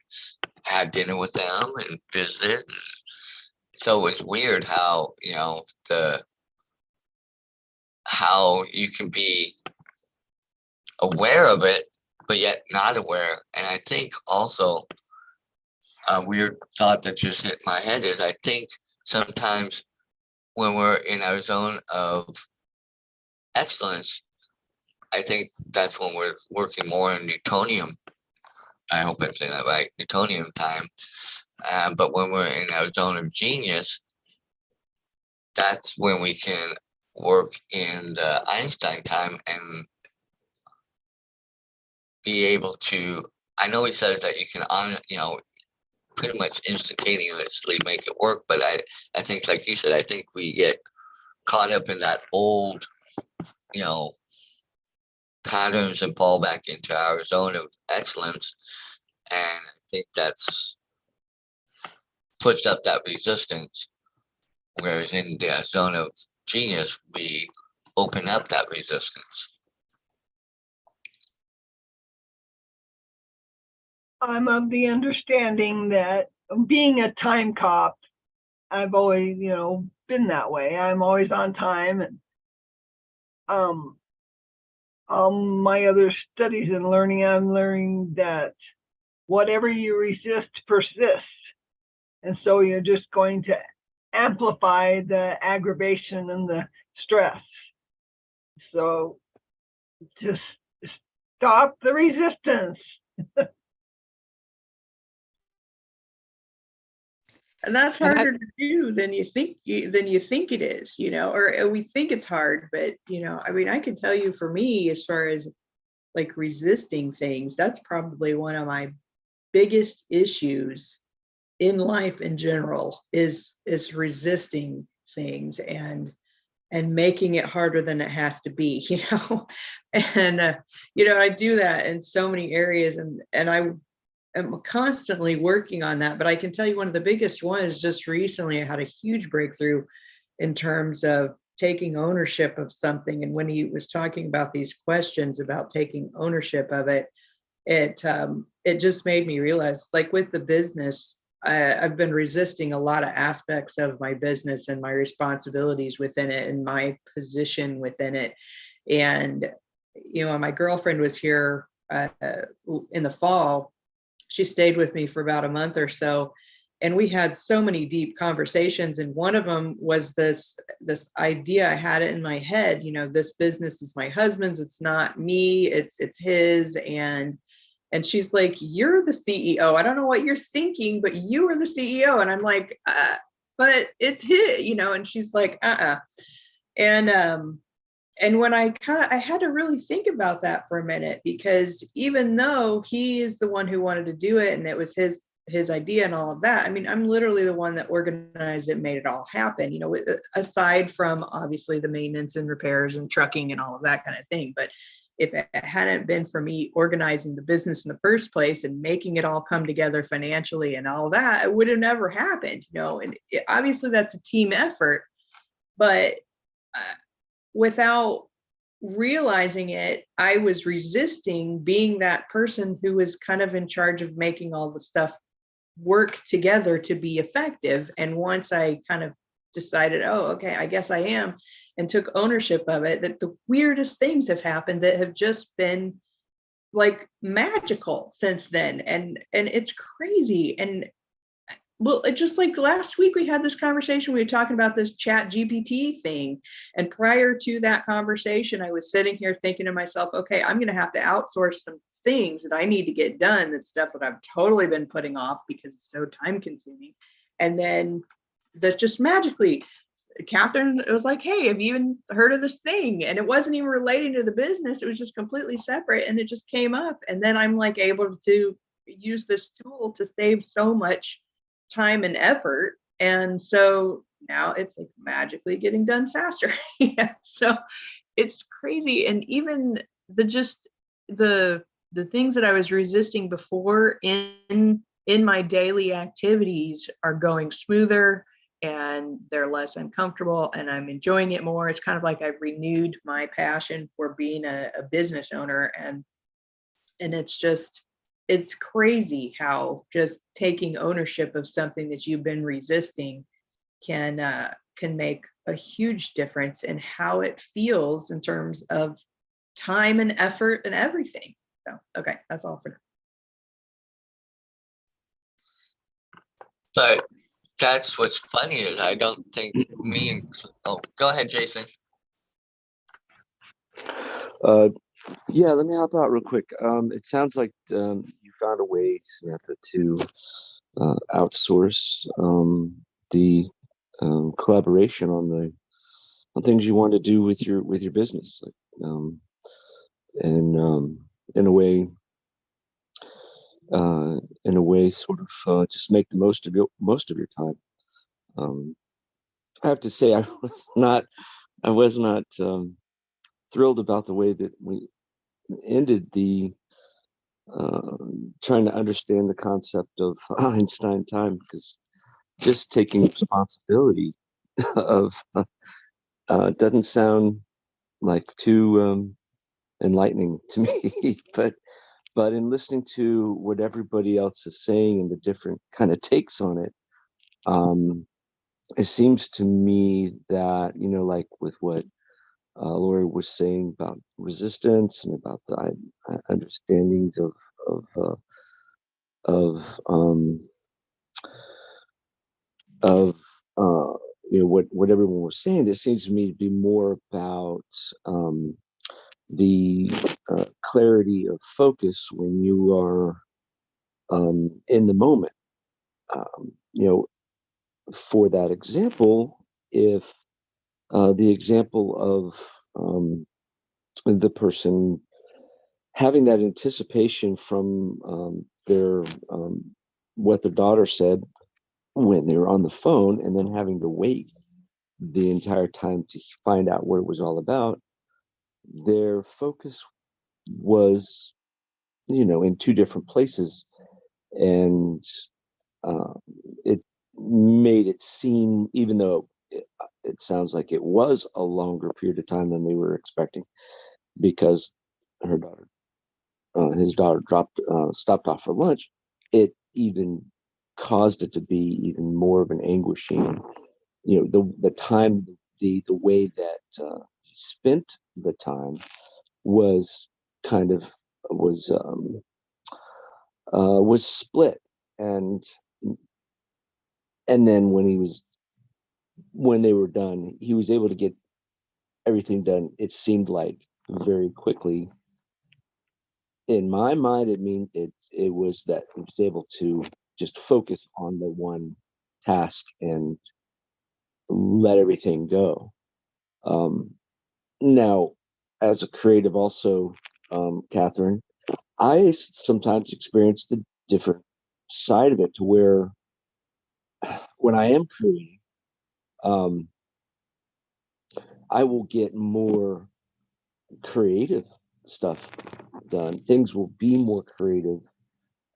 had dinner with them and visited. So it was weird how, how you can be aware of it, but yet not aware. And I think also a weird thought that just hit my head is I think sometimes when we're in our zone of excellence, I think that's when we're working more in Newtonium. I hope I'm saying that right, Newtonium time. But when we're in our zone of genius, that's when we can work in the Einstein time and be able to, I know he says that you can, pretty much instantaneously make it work, but I think, like you said, I think we get caught up in that old, patterns and fall back into our zone of excellence. And I think that's puts up that resistance. Whereas in the zone of genius, we open up that resistance. I'm of the understanding that being a time cop, I've always, been that way. I'm always on time, and all my other studies and learning, I'm learning that whatever you resist persists. And so you're just going to amplify the aggravation and the stress. So just stop the resistance. And that's harder to do than you think it is, or we think it's hard, but I can tell you, for me, as far as like resisting things, that's probably one of my biggest issues in life in general is resisting things and making it harder than it has to be, and I do that in so many areas, and I am constantly working on that. But I can tell you one of the biggest ones, just recently I had a huge breakthrough in terms of taking ownership of something. And when he was talking about these questions about taking ownership of it, it just made me realize, like with the business, I've been resisting a lot of aspects of my business and my responsibilities within it and my position within it. And my girlfriend was here in the fall. She stayed with me for about a month or so, and we had so many deep conversations. And one of them was this idea. I had it in my head, this business is my husband's, it's not me, it's his. And she's like, you're the CEO. I don't know what you're thinking, but you are the CEO. And I'm like, but it's his, and she's like, And when I had to really think about that for a minute, because even though he is the one who wanted to do it and it was his idea and all of that, I'm literally the one that organized it, made it all happen, aside from obviously the maintenance and repairs and trucking and all of that kind of thing. But if it hadn't been for me organizing the business in the first place and making it all come together financially and all that, it would have never happened, and obviously that's a team effort. But without realizing it, I was resisting being that person who was kind of in charge of making all the stuff work together to be effective. And once I kind of decided, oh, okay, I guess I am, and took ownership of it, that the weirdest things have happened that have just been like magical since then. And it's crazy. And well, it just like last week we had this conversation, we were talking about this chat GPT thing. And prior to that conversation, I was sitting here thinking to myself, okay, I'm going to have to outsource some things that I need to get done. That's stuff that I've totally been putting off because it's so time consuming. And then that's just magically, Catherine, it was like, hey, have you even heard of this thing? And it wasn't even relating to the business. It was just completely separate. And it just came up. And then I'm like able to use this tool to save so much time and effort. And so now it's like magically getting done faster. Yeah. So it's crazy. And even the things that I was resisting before in my daily activities are going smoother, and they're less uncomfortable, and I'm enjoying it more. It's kind of like I've renewed my passion for being a business owner. And it's crazy how just taking ownership of something that you've been resisting can make a huge difference in how it feels in terms of time and effort and everything. So, okay, that's all for now. But that's what's funny is I don't think me and go ahead, Jason. Yeah, let me hop out real quick. It sounds like you found a way, Samantha, to outsource the collaboration on things you want to do with your business, and in a way, sort of just make the most of your time. I have to say, I was not thrilled about the way that we ended the trying to understand the concept of Einstein time, because just taking responsibility of doesn't sound like too enlightening to me. but in listening to what everybody else is saying and the different kind of takes on it, it seems to me that, like with what Lori was saying about resistance and about the understandings of of um, of what everyone was saying. It seems to me to be more about the clarity of focus when you are in the moment. For that example, if the example of the person having that anticipation from their what their daughter said when they were on the phone, and then having to wait the entire time to find out what it was all about, their focus was, in two different places. And it made it seem, even though it sounds like it was a longer period of time than they were expecting, because his daughter stopped off for lunch, it even caused it to be even more of an anguishing, the time, the way that he spent the time was kind of was split. And then when they were done, he was able to get everything done, it seemed like, very quickly. In my mind, it was that he was able to just focus on the one task and let everything go. Now, as a creative also, Catherine, I sometimes experience the different side of it, to where when I am creating, I will get more creative stuff done. Things will be more creative,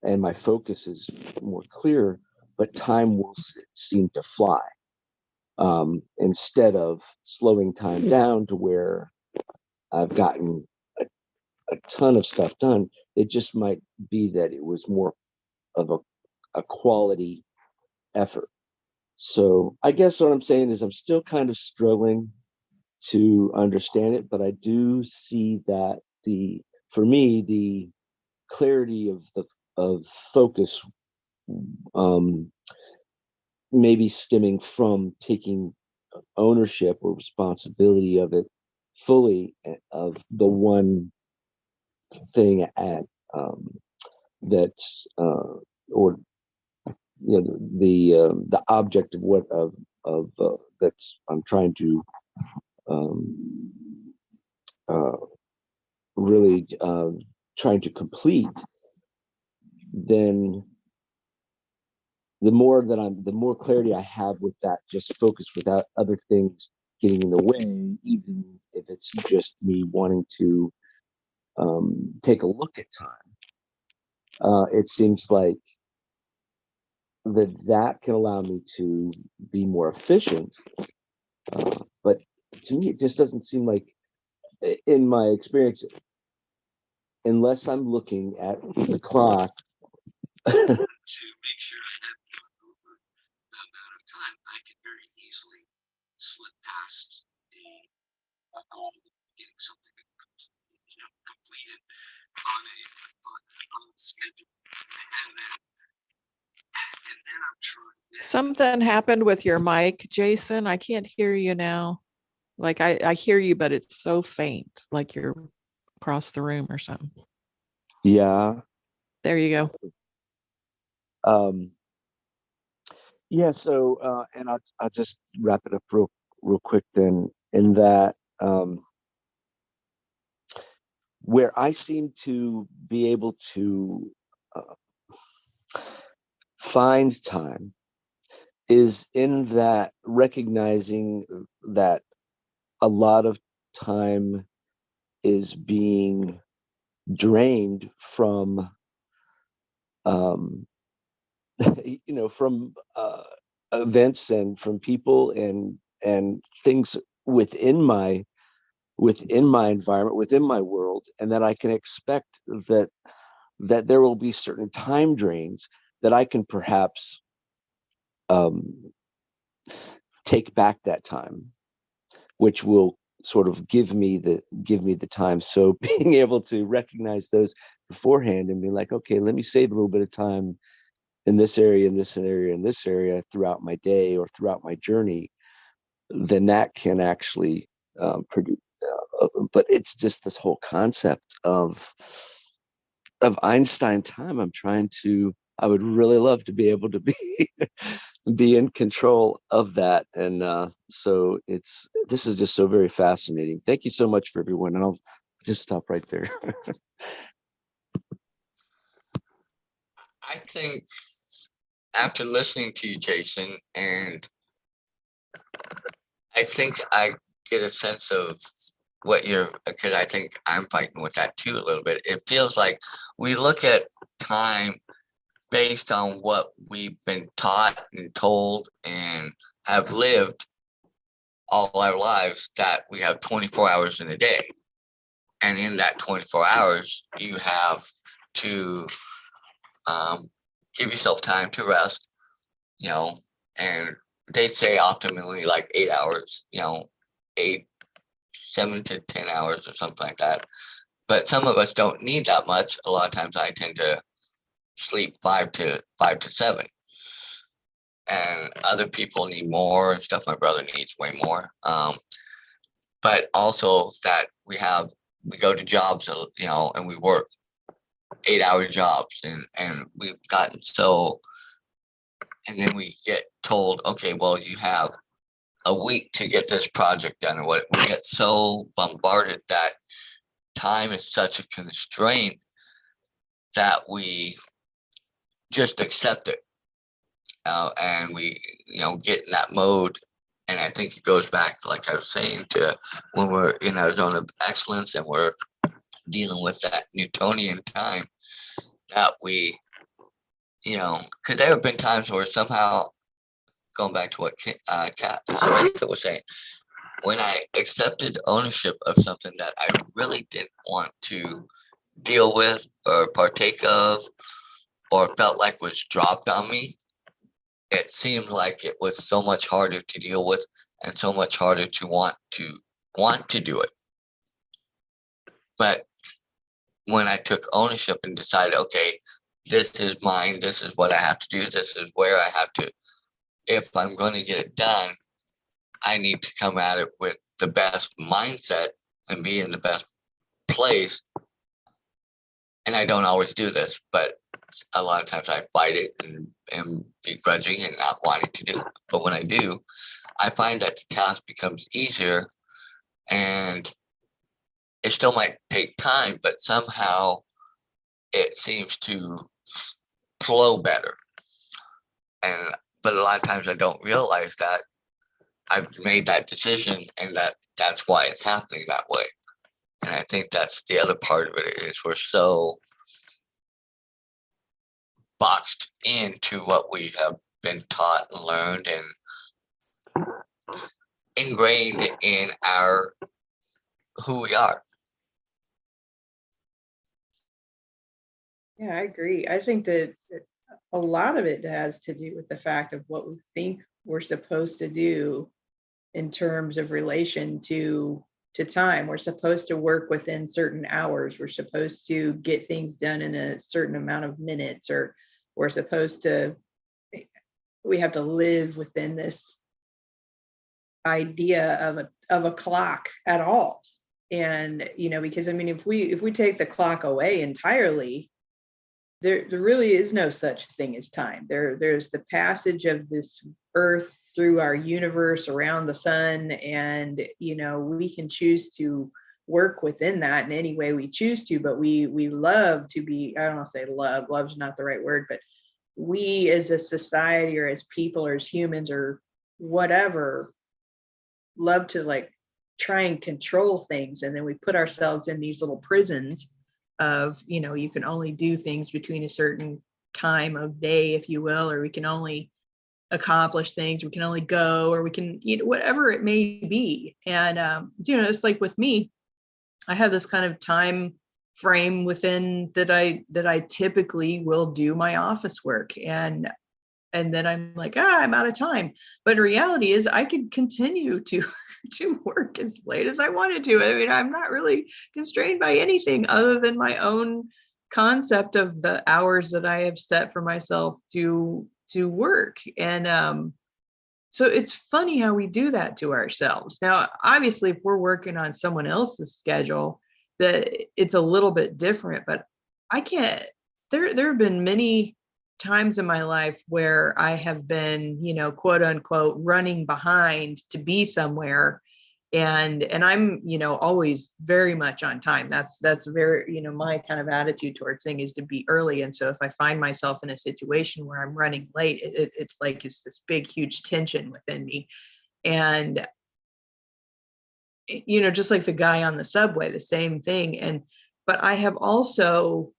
and my focus is more clear, but time will seem to fly. Instead of slowing time down to where I've gotten a ton of stuff done, it just might be that it was more of a quality effort. So I guess what I'm saying is I'm still kind of struggling to understand it, but I do see that for me, the clarity of focus, maybe stemming from taking ownership or responsibility of it fully, of the one thing at that's or the object of what of that's I'm trying to really trying to complete, then the more clarity I have with that, just focus without other things getting in the way, even if it's just me wanting to take a look at time. It seems like that can allow me to be more efficient. But to me, it just doesn't seem like, in my experience, unless I'm looking at the clock to make sure I have over the amount of time, I can very easily slip past a goal of getting something completed on schedule. And then I'm trying. Something happened with your mic, Jason. I can't hear you now. Like I hear you, but it's so faint, like you're across the room or something. Yeah. There you go. Yeah. So, and I'll just wrap it up real quick then. In that, where I seem to be able to find time is in that recognizing that a lot of time is being drained from from events and from people and things within my environment, within my world, and that I can expect that there will be certain time drains that I can perhaps take back that time, which will sort of give me the time. So being able to recognize those beforehand and be like, okay, let me save a little bit of time in this area, in this area, in this area throughout my day or throughout my journey, then that can actually produce. But it's just this whole concept of Einstein time. I would really love to be able to be in control of that. And so this is just so very fascinating. Thank you so much for everyone. And I'll just stop right there. I think after listening to you, Jason, and I think I get a sense of because I think I'm fighting with that too a little bit. It feels like we look at time based on what we've been taught and told and have lived all our lives, that we have 24 hours in a day. And in that 24 hours, you have to give yourself time to rest, and they say optimally like 8 hours, 7 to 10 hours or something like that. But some of us don't need that much. A lot of times I tend to sleep 5 to 7. And other people need more and stuff. My brother needs way more. But also that we go to jobs, and we work 8-hour jobs, and we've gotten so, and then we get told, okay, well, you have a week to get this project done, or what. We get so bombarded that time is such a constraint that we just accept it, and we get in that mode. And I think it goes back, like I was saying, to when we're in our zone of excellence and we're dealing with that Newtonian time, that we, because there have been times where somehow, going back to what Kat was saying, when I accepted ownership of something that I really didn't want to deal with or partake of, or felt like was dropped on me, it seemed like it was so much harder to deal with and so much harder to want to do it. But when I took ownership and decided, okay, this is mine, this is what I have to do, this is where I have to, if I'm going to get it done, I need to come at it with the best mindset and be in the best place. And I don't always do this, but a lot of times I fight it and begrudging and not wanting to do it. But when I do, I find that the task becomes easier, and it still might take time, but somehow it seems to flow better. But a lot of times I don't realize that I've made that decision and that's why it's happening that way. And I think that's the other part of it, is we're so boxed into what we have been taught and learned and ingrained in our who we are. Yeah, I agree. I think that a lot of it has to do with the fact of what we think we're supposed to do in terms of relation to time. We're supposed to work within certain hours. We're supposed to get things done in a certain amount of minutes, or we're supposed to, we have to live within this idea of a clock at all. And, you know, because I mean, if we take the clock away entirely, there really is no such thing as time. There's the passage of this earth through our universe around the sun, and you know, we can choose to work within that in any way we choose to, but we love to be, I don't want to say love's not the right word, but we as a society or as people or as humans or whatever love to like try and control things, and then we put ourselves in these little prisons of, you know, you can only do things between a certain time of day, if you will, or we can only accomplish things, we can only go, or we can, you know, whatever it may be. And you know, it's like with me, I have this kind of time frame within that I typically will do my office work, and then I'm like, I'm out of time. But reality is I could continue to work as late as I wanted to. I mean, I'm not really constrained by anything other than my own concept of the hours that I have set for myself to work. And so it's funny how we do that to ourselves. Now, obviously, if we're working on someone else's schedule, that it's a little bit different, but I can't, there have been many times in my life where I have been, you know, quote unquote, running behind to be somewhere. And I'm, you know, always very much on time. That's very, you know, my kind of attitude towards things is to be early. And so if I find myself in a situation where I'm running late, it's like it's this big, huge tension within me. And, you know, just like the guy on the subway, the same thing. But I have also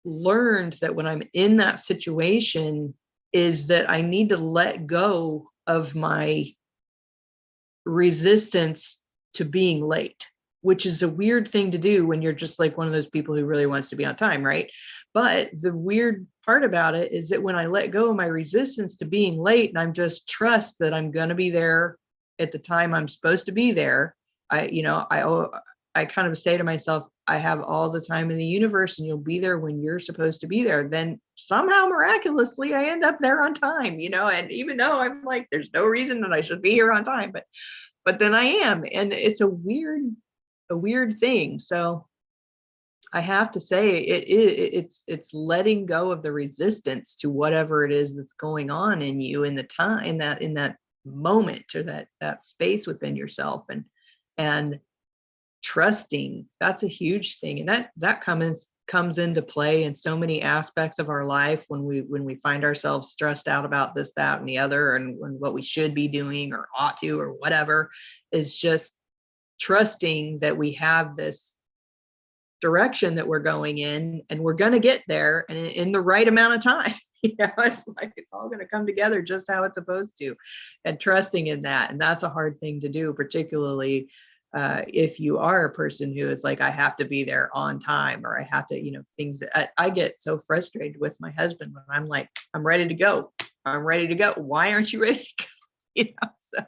learned that when I'm in that situation is that I need to let go of my resistance to being late, which is a weird thing to do when you're just like one of those people who really wants to be on time, right? But the weird part about it is that when I let go of my resistance to being late and I'm just trust that I'm going to be there at the time I'm supposed to be there, I kind of say to myself, I have all the time in the universe and you'll be there when you're supposed to be there. Then somehow miraculously I end up there on time, you know, and even though I'm like, there's no reason that I should be here on time, but then I am, and it's a weird thing. So I have to say it's letting go of the resistance to whatever it is that's going on in you in the time, in that moment, or that space within yourself, and trusting. That's a huge thing, and that comes into play in so many aspects of our life when we find ourselves stressed out about this, that, and the other, and what we should be doing or ought to or whatever, is just trusting that we have this direction that we're going in and we're going to get there and in the right amount of time. You know, it's like it's all going to come together just how it's supposed to, and trusting in that. And that's a hard thing to do, particularly if you are a person who is like, I have to be there on time, or I have to, you know, things that I get so frustrated with my husband when I'm like, I'm ready to go. Why aren't you ready to go? You know, so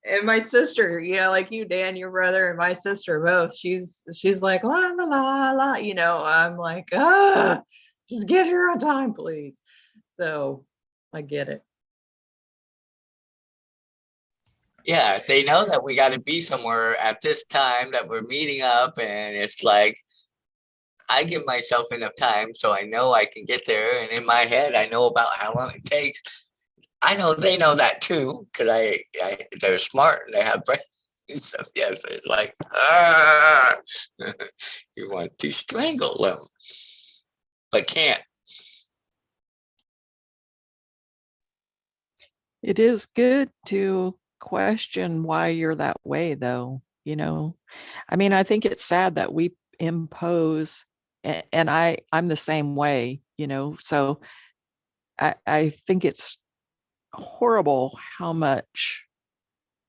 And my sister, like you, Dan, your brother, and my sister both, she's like, la, la, la, la, I'm like, just get here on time, please. So I get it. Yeah, they know that we got to be somewhere at this time, that we're meeting up, and it's like I give myself enough time so I know I can get there, and in my head I know about how long it takes. I know they know that too, because they're smart and they have brains. So yes, it's like you want to strangle them, but can't. It is good to question why you're that way, though. I mean, I think it's sad that we impose, and I'm the same way. So I think it's horrible how much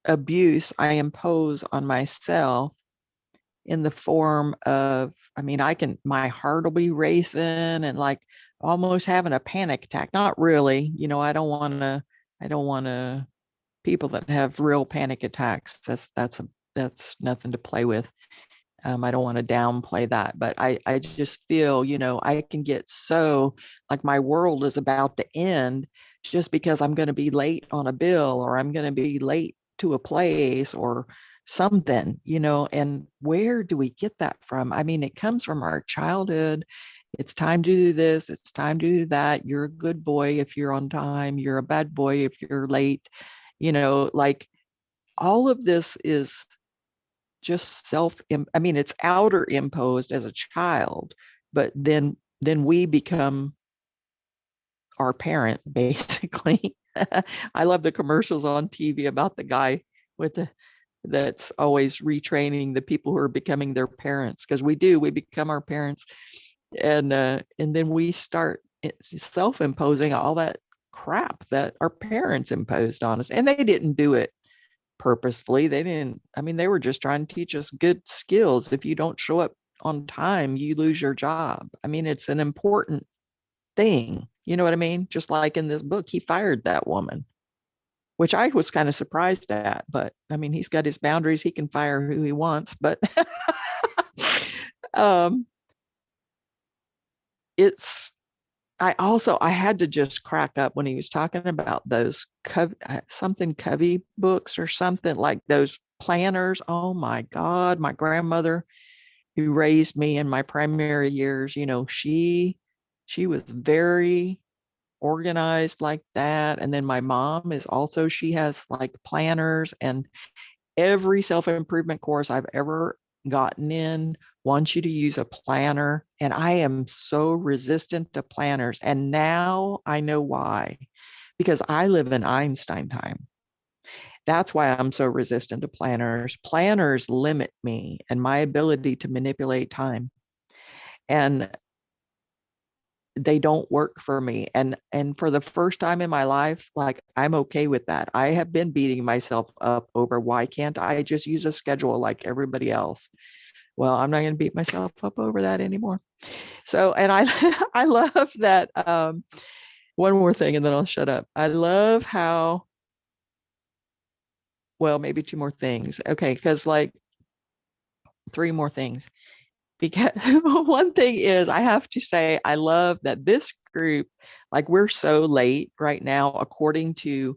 abuse I impose on myself in the form of, I mean, my heart will be racing and like almost having a panic attack. Not really, I don't want to, people that have real panic attacks, that's nothing to play with. I don't want to downplay that, but I just feel, I can get so like my world is about to end just because I'm going to be late on a bill, or I'm going to be late to a place or something, and where do we get that from? I mean, it comes from our childhood. It's time to do this. It's time to do that. You're a good boy if you're on time. You're a bad boy if you're late. Like all of this is just I mean, it's outer imposed as a child, but then we become our parent, basically. I love the commercials on TV about the guy that's always retraining the people who are becoming their parents, because we become our parents, and then we start self-imposing all that crap that our parents imposed on us, and they didn't do it purposefully. They were just trying to teach us good skills. If you don't show up on time, you lose your job. I mean, it's an important thing. You know what I mean? Just like in this book, he fired that woman, which I was kind of surprised at. But I mean, he's got his boundaries. He can fire who he wants. But I had to just crack up when he was talking about those Covey books or something, like those planners. Oh my God, my grandmother who raised me in my primary years, she was very organized like that. And then my mom she has like planners, and every self-improvement course I've ever gotten in wants you to use a planner. And I am so resistant to planners. And now I know why, because I live in Einstein time. That's why I'm so resistant to planners. Planners limit me and my ability to manipulate time. And they don't work for me. And for the first time in my life, like, I'm okay with that. I have been beating myself up over why can't I just use a schedule like everybody else? Well, I'm not going to beat myself up over that anymore. So, and I love that. One more thing, and then I'll shut up. I love how, well, maybe two more things. Okay, because like three more things. Because one thing is, I have to say, I love that this group, like, we're so late right now, according to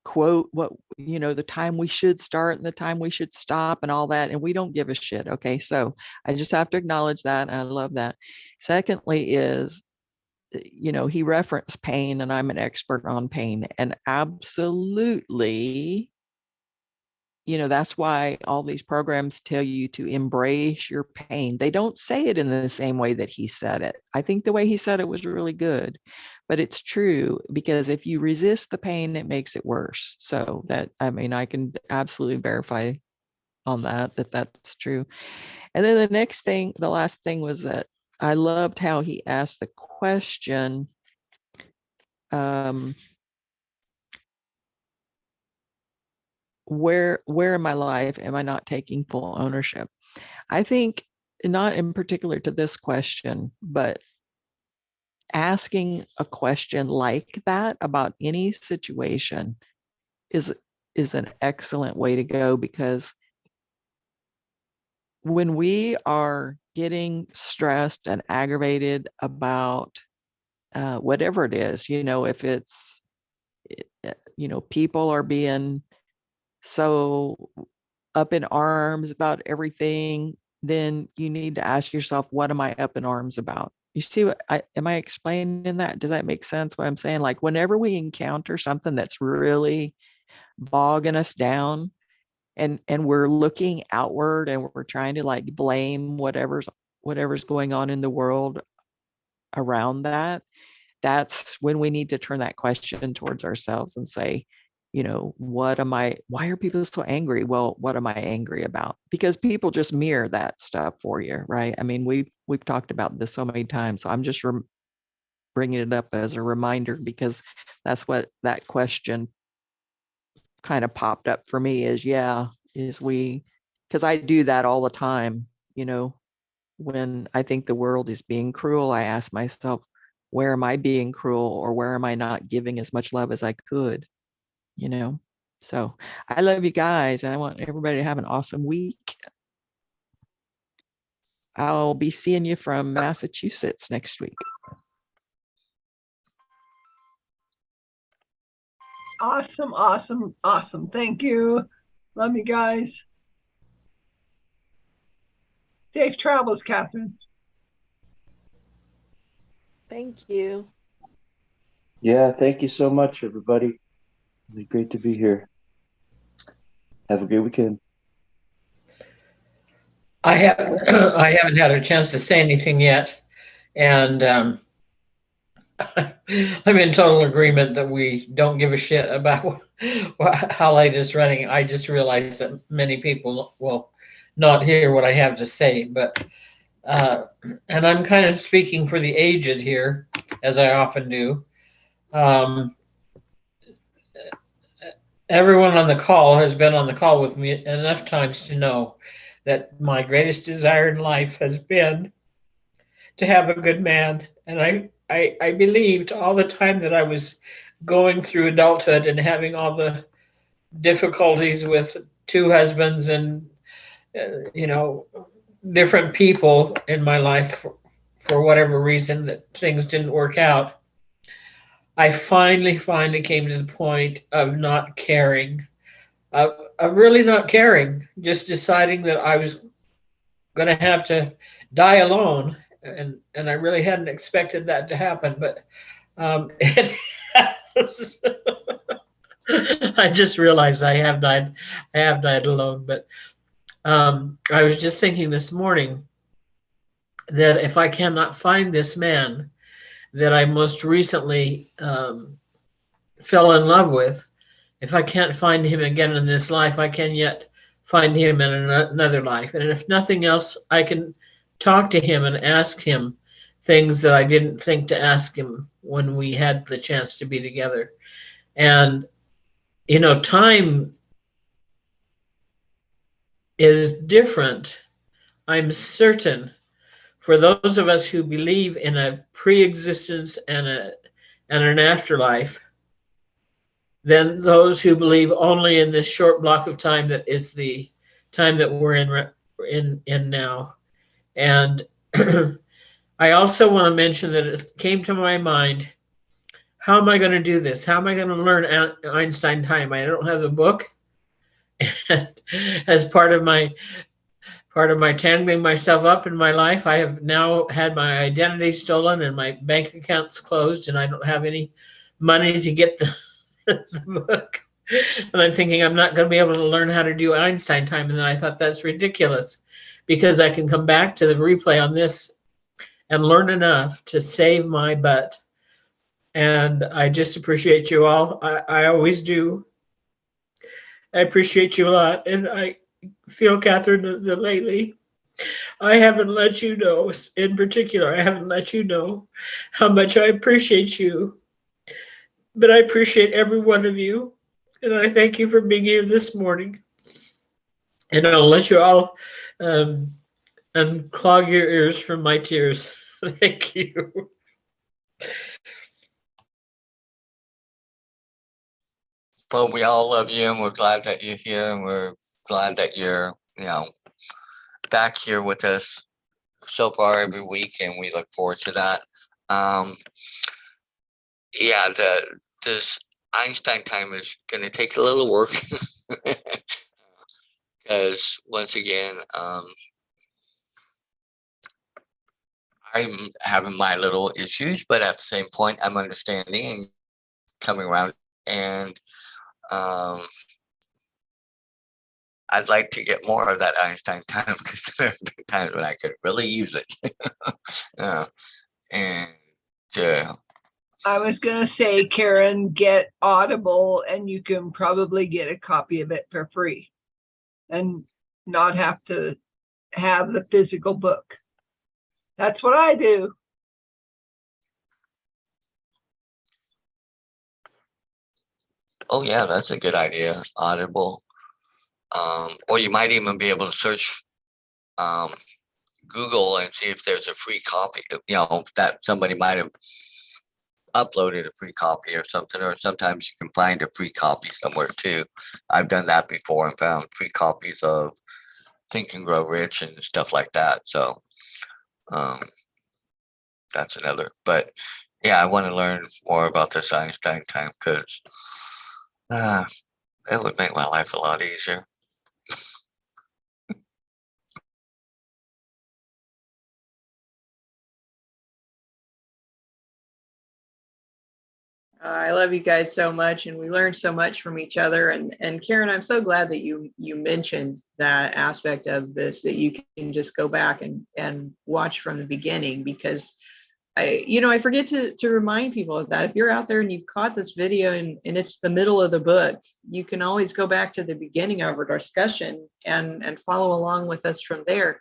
quote what, the time we should start and the time we should stop and all that, and we don't give a shit. Okay, so I just have to acknowledge that. I love that. Secondly is, he referenced pain, and I'm an expert on pain, and absolutely, that's why all these programs tell you to embrace your pain. They don't say it in the same way that he said it. I think the way he said it was really good, but it's true, because if you resist the pain, it makes it worse. So I can absolutely verify on that that's true. And then the last thing was that I loved how he asked the question, where in my life am I not taking full ownership? I think, not in particular to this question, but asking a question like that about any situation is is an excellent way to go, because when we are getting stressed and aggravated about whatever it is, if it's, people are being so up in arms about everything, then you need to ask yourself, what am I up in arms about? You see am I explaining that? Does that make sense what I'm saying? Like, whenever we encounter something that's really bogging us down, and we're looking outward and we're trying to like blame whatever's going on in the world around that, that's when we need to turn that question towards ourselves and say, why are people so angry? Well, what am I angry about? Because people just mirror that stuff for you, right? I mean, we've talked about this so many times, so I'm just bringing it up as a reminder, because that's what that question kind of popped up for me is, because I do that all the time, when I think the world is being cruel, I ask myself, where am I being cruel, or where am I not giving as much love as I could? So I love you guys, and I want everybody to have an awesome week. I'll be seeing you from Massachusetts next week. Awesome, awesome, awesome. Thank you. Love you guys. Safe travels, Catherine. Thank you. Yeah, thank you so much, everybody. Really great to be here. Have a great weekend. I haven't had a chance to say anything yet, and I'm in total agreement that we don't give a shit about how late it's running. I just realize that many people will not hear what I have to say, but and I'm kind of speaking for the aged here, as I often do. Everyone on the call has been on the call with me enough times to know that my greatest desire in life has been to have a good man. And I believed all the time that I was going through adulthood and having all the difficulties with two husbands and, different people in my life for whatever reason that things didn't work out. I finally came to the point of not caring, of really not caring, just deciding that I was going to have to die alone. And I really hadn't expected that to happen, but it has. I just realized I have died alone. But I was just thinking this morning that if I cannot find this man that I most recently fell in love with, if I can't find him again in this life, I can yet find him in another life. And if nothing else, I can talk to him and ask him things that I didn't think to ask him when we had the chance to be together. And, time is different, I'm certain, for those of us who believe in a pre-existence and an afterlife, than those who believe only in this short block of time that is the time that we're in now. And I also want to mention that it came to my mind, how am I going to do this? How am I going to learn Einstein time? I don't have the book. And as part of my tangling myself up in my life, I have now had my identity stolen and my bank accounts closed, and I don't have any money to get the book. And I'm thinking I'm not going to be able to learn how to do Einstein time. And then I thought, that's ridiculous, because I can come back to the replay on this and learn enough to save my butt. And I just appreciate you all. I always do. I appreciate you a lot. And I feel, Catherine, that lately I haven't let you know, in particular, I haven't let you know how much I appreciate you. But I appreciate every one of you. And I thank you for being here this morning. And I'll let you all unclog your ears from my tears. Thank you. But we all love you, and we're glad that you're here, and we're glad that you're, back here with us so far every week, and we look forward to that. Yeah, this Einstein time is going to take a little work because once again, I'm having my little issues, but at the same point, I'm understanding and coming around, and I'd like to get more of that Einstein time because there have been times when I could really use it. And I was going to say, Karen, get Audible and you can probably get a copy of it for free and not have to have the physical book. That's what I do. oh yeah, that's a good idea, Audible. Or you might even be able to search Google and see if there's a free copy, that somebody might have uploaded a free copy or something, or sometimes you can find a free copy somewhere too. I've done that before and found free copies of Think and Grow Rich and stuff like that. So that's another. But yeah, I want to learn more about this Einstein time because it would make my life a lot easier. I love you guys so much, and we learned so much from each other. And Karen, I'm so glad that you mentioned that aspect of this, that you can just go back and watch from the beginning, because I forget to remind people of that. If you're out there and you've caught this video and it's the middle of the book, you can always go back to the beginning of our discussion and follow along with us from there.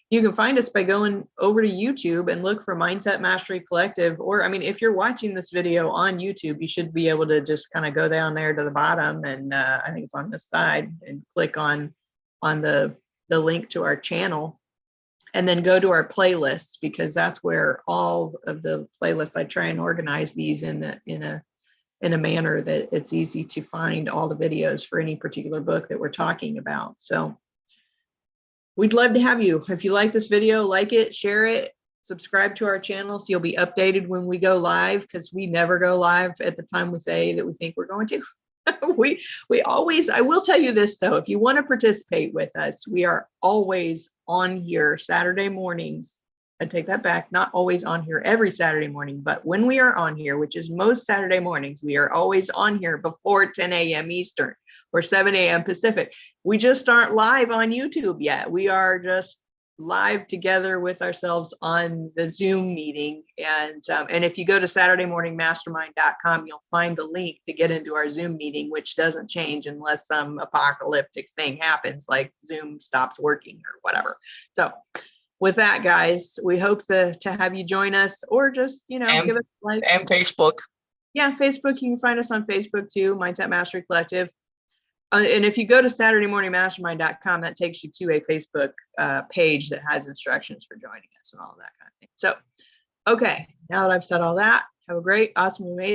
You can find us by going over to YouTube and look for Mindset Mastery Collective. Or, if you're watching this video on YouTube, you should be able to just kind of go down there to the bottom, and I think it's on this side, and click on the link to our channel, and then go to our playlists, because that's where all of the playlists, I try and organize these in a manner that it's easy to find all the videos for any particular book that we're talking about. So we'd love to have you. If you like this video, like it, share it, subscribe to our channel so you'll be updated when we go live, because we never go live at the time we say that we think we're going to. we always, I will tell you this though, if you want to participate with us, we are always on here Saturday mornings. I take that back, not always on here every Saturday morning, but when we are on here, which is most Saturday mornings, we are always on here before 10 a.m. Eastern or 7 a.m. Pacific. We just aren't live on YouTube yet. We are just live together with ourselves on the Zoom meeting. And if you go to SaturdayMorningMastermind.com, you'll find the link to get into our Zoom meeting, which doesn't change unless some apocalyptic thing happens, like Zoom stops working or whatever. So with that, guys, we hope to have you join us, or just, give us a like. And Facebook. Yeah, Facebook. You can find us on Facebook too, Mindset Mastery Collective. And if you go to SaturdayMorningMastermind.com, that takes you to a Facebook page that has instructions for joining us and all of that kind of thing. So, okay, now that I've said all that, have a great, awesome, amazing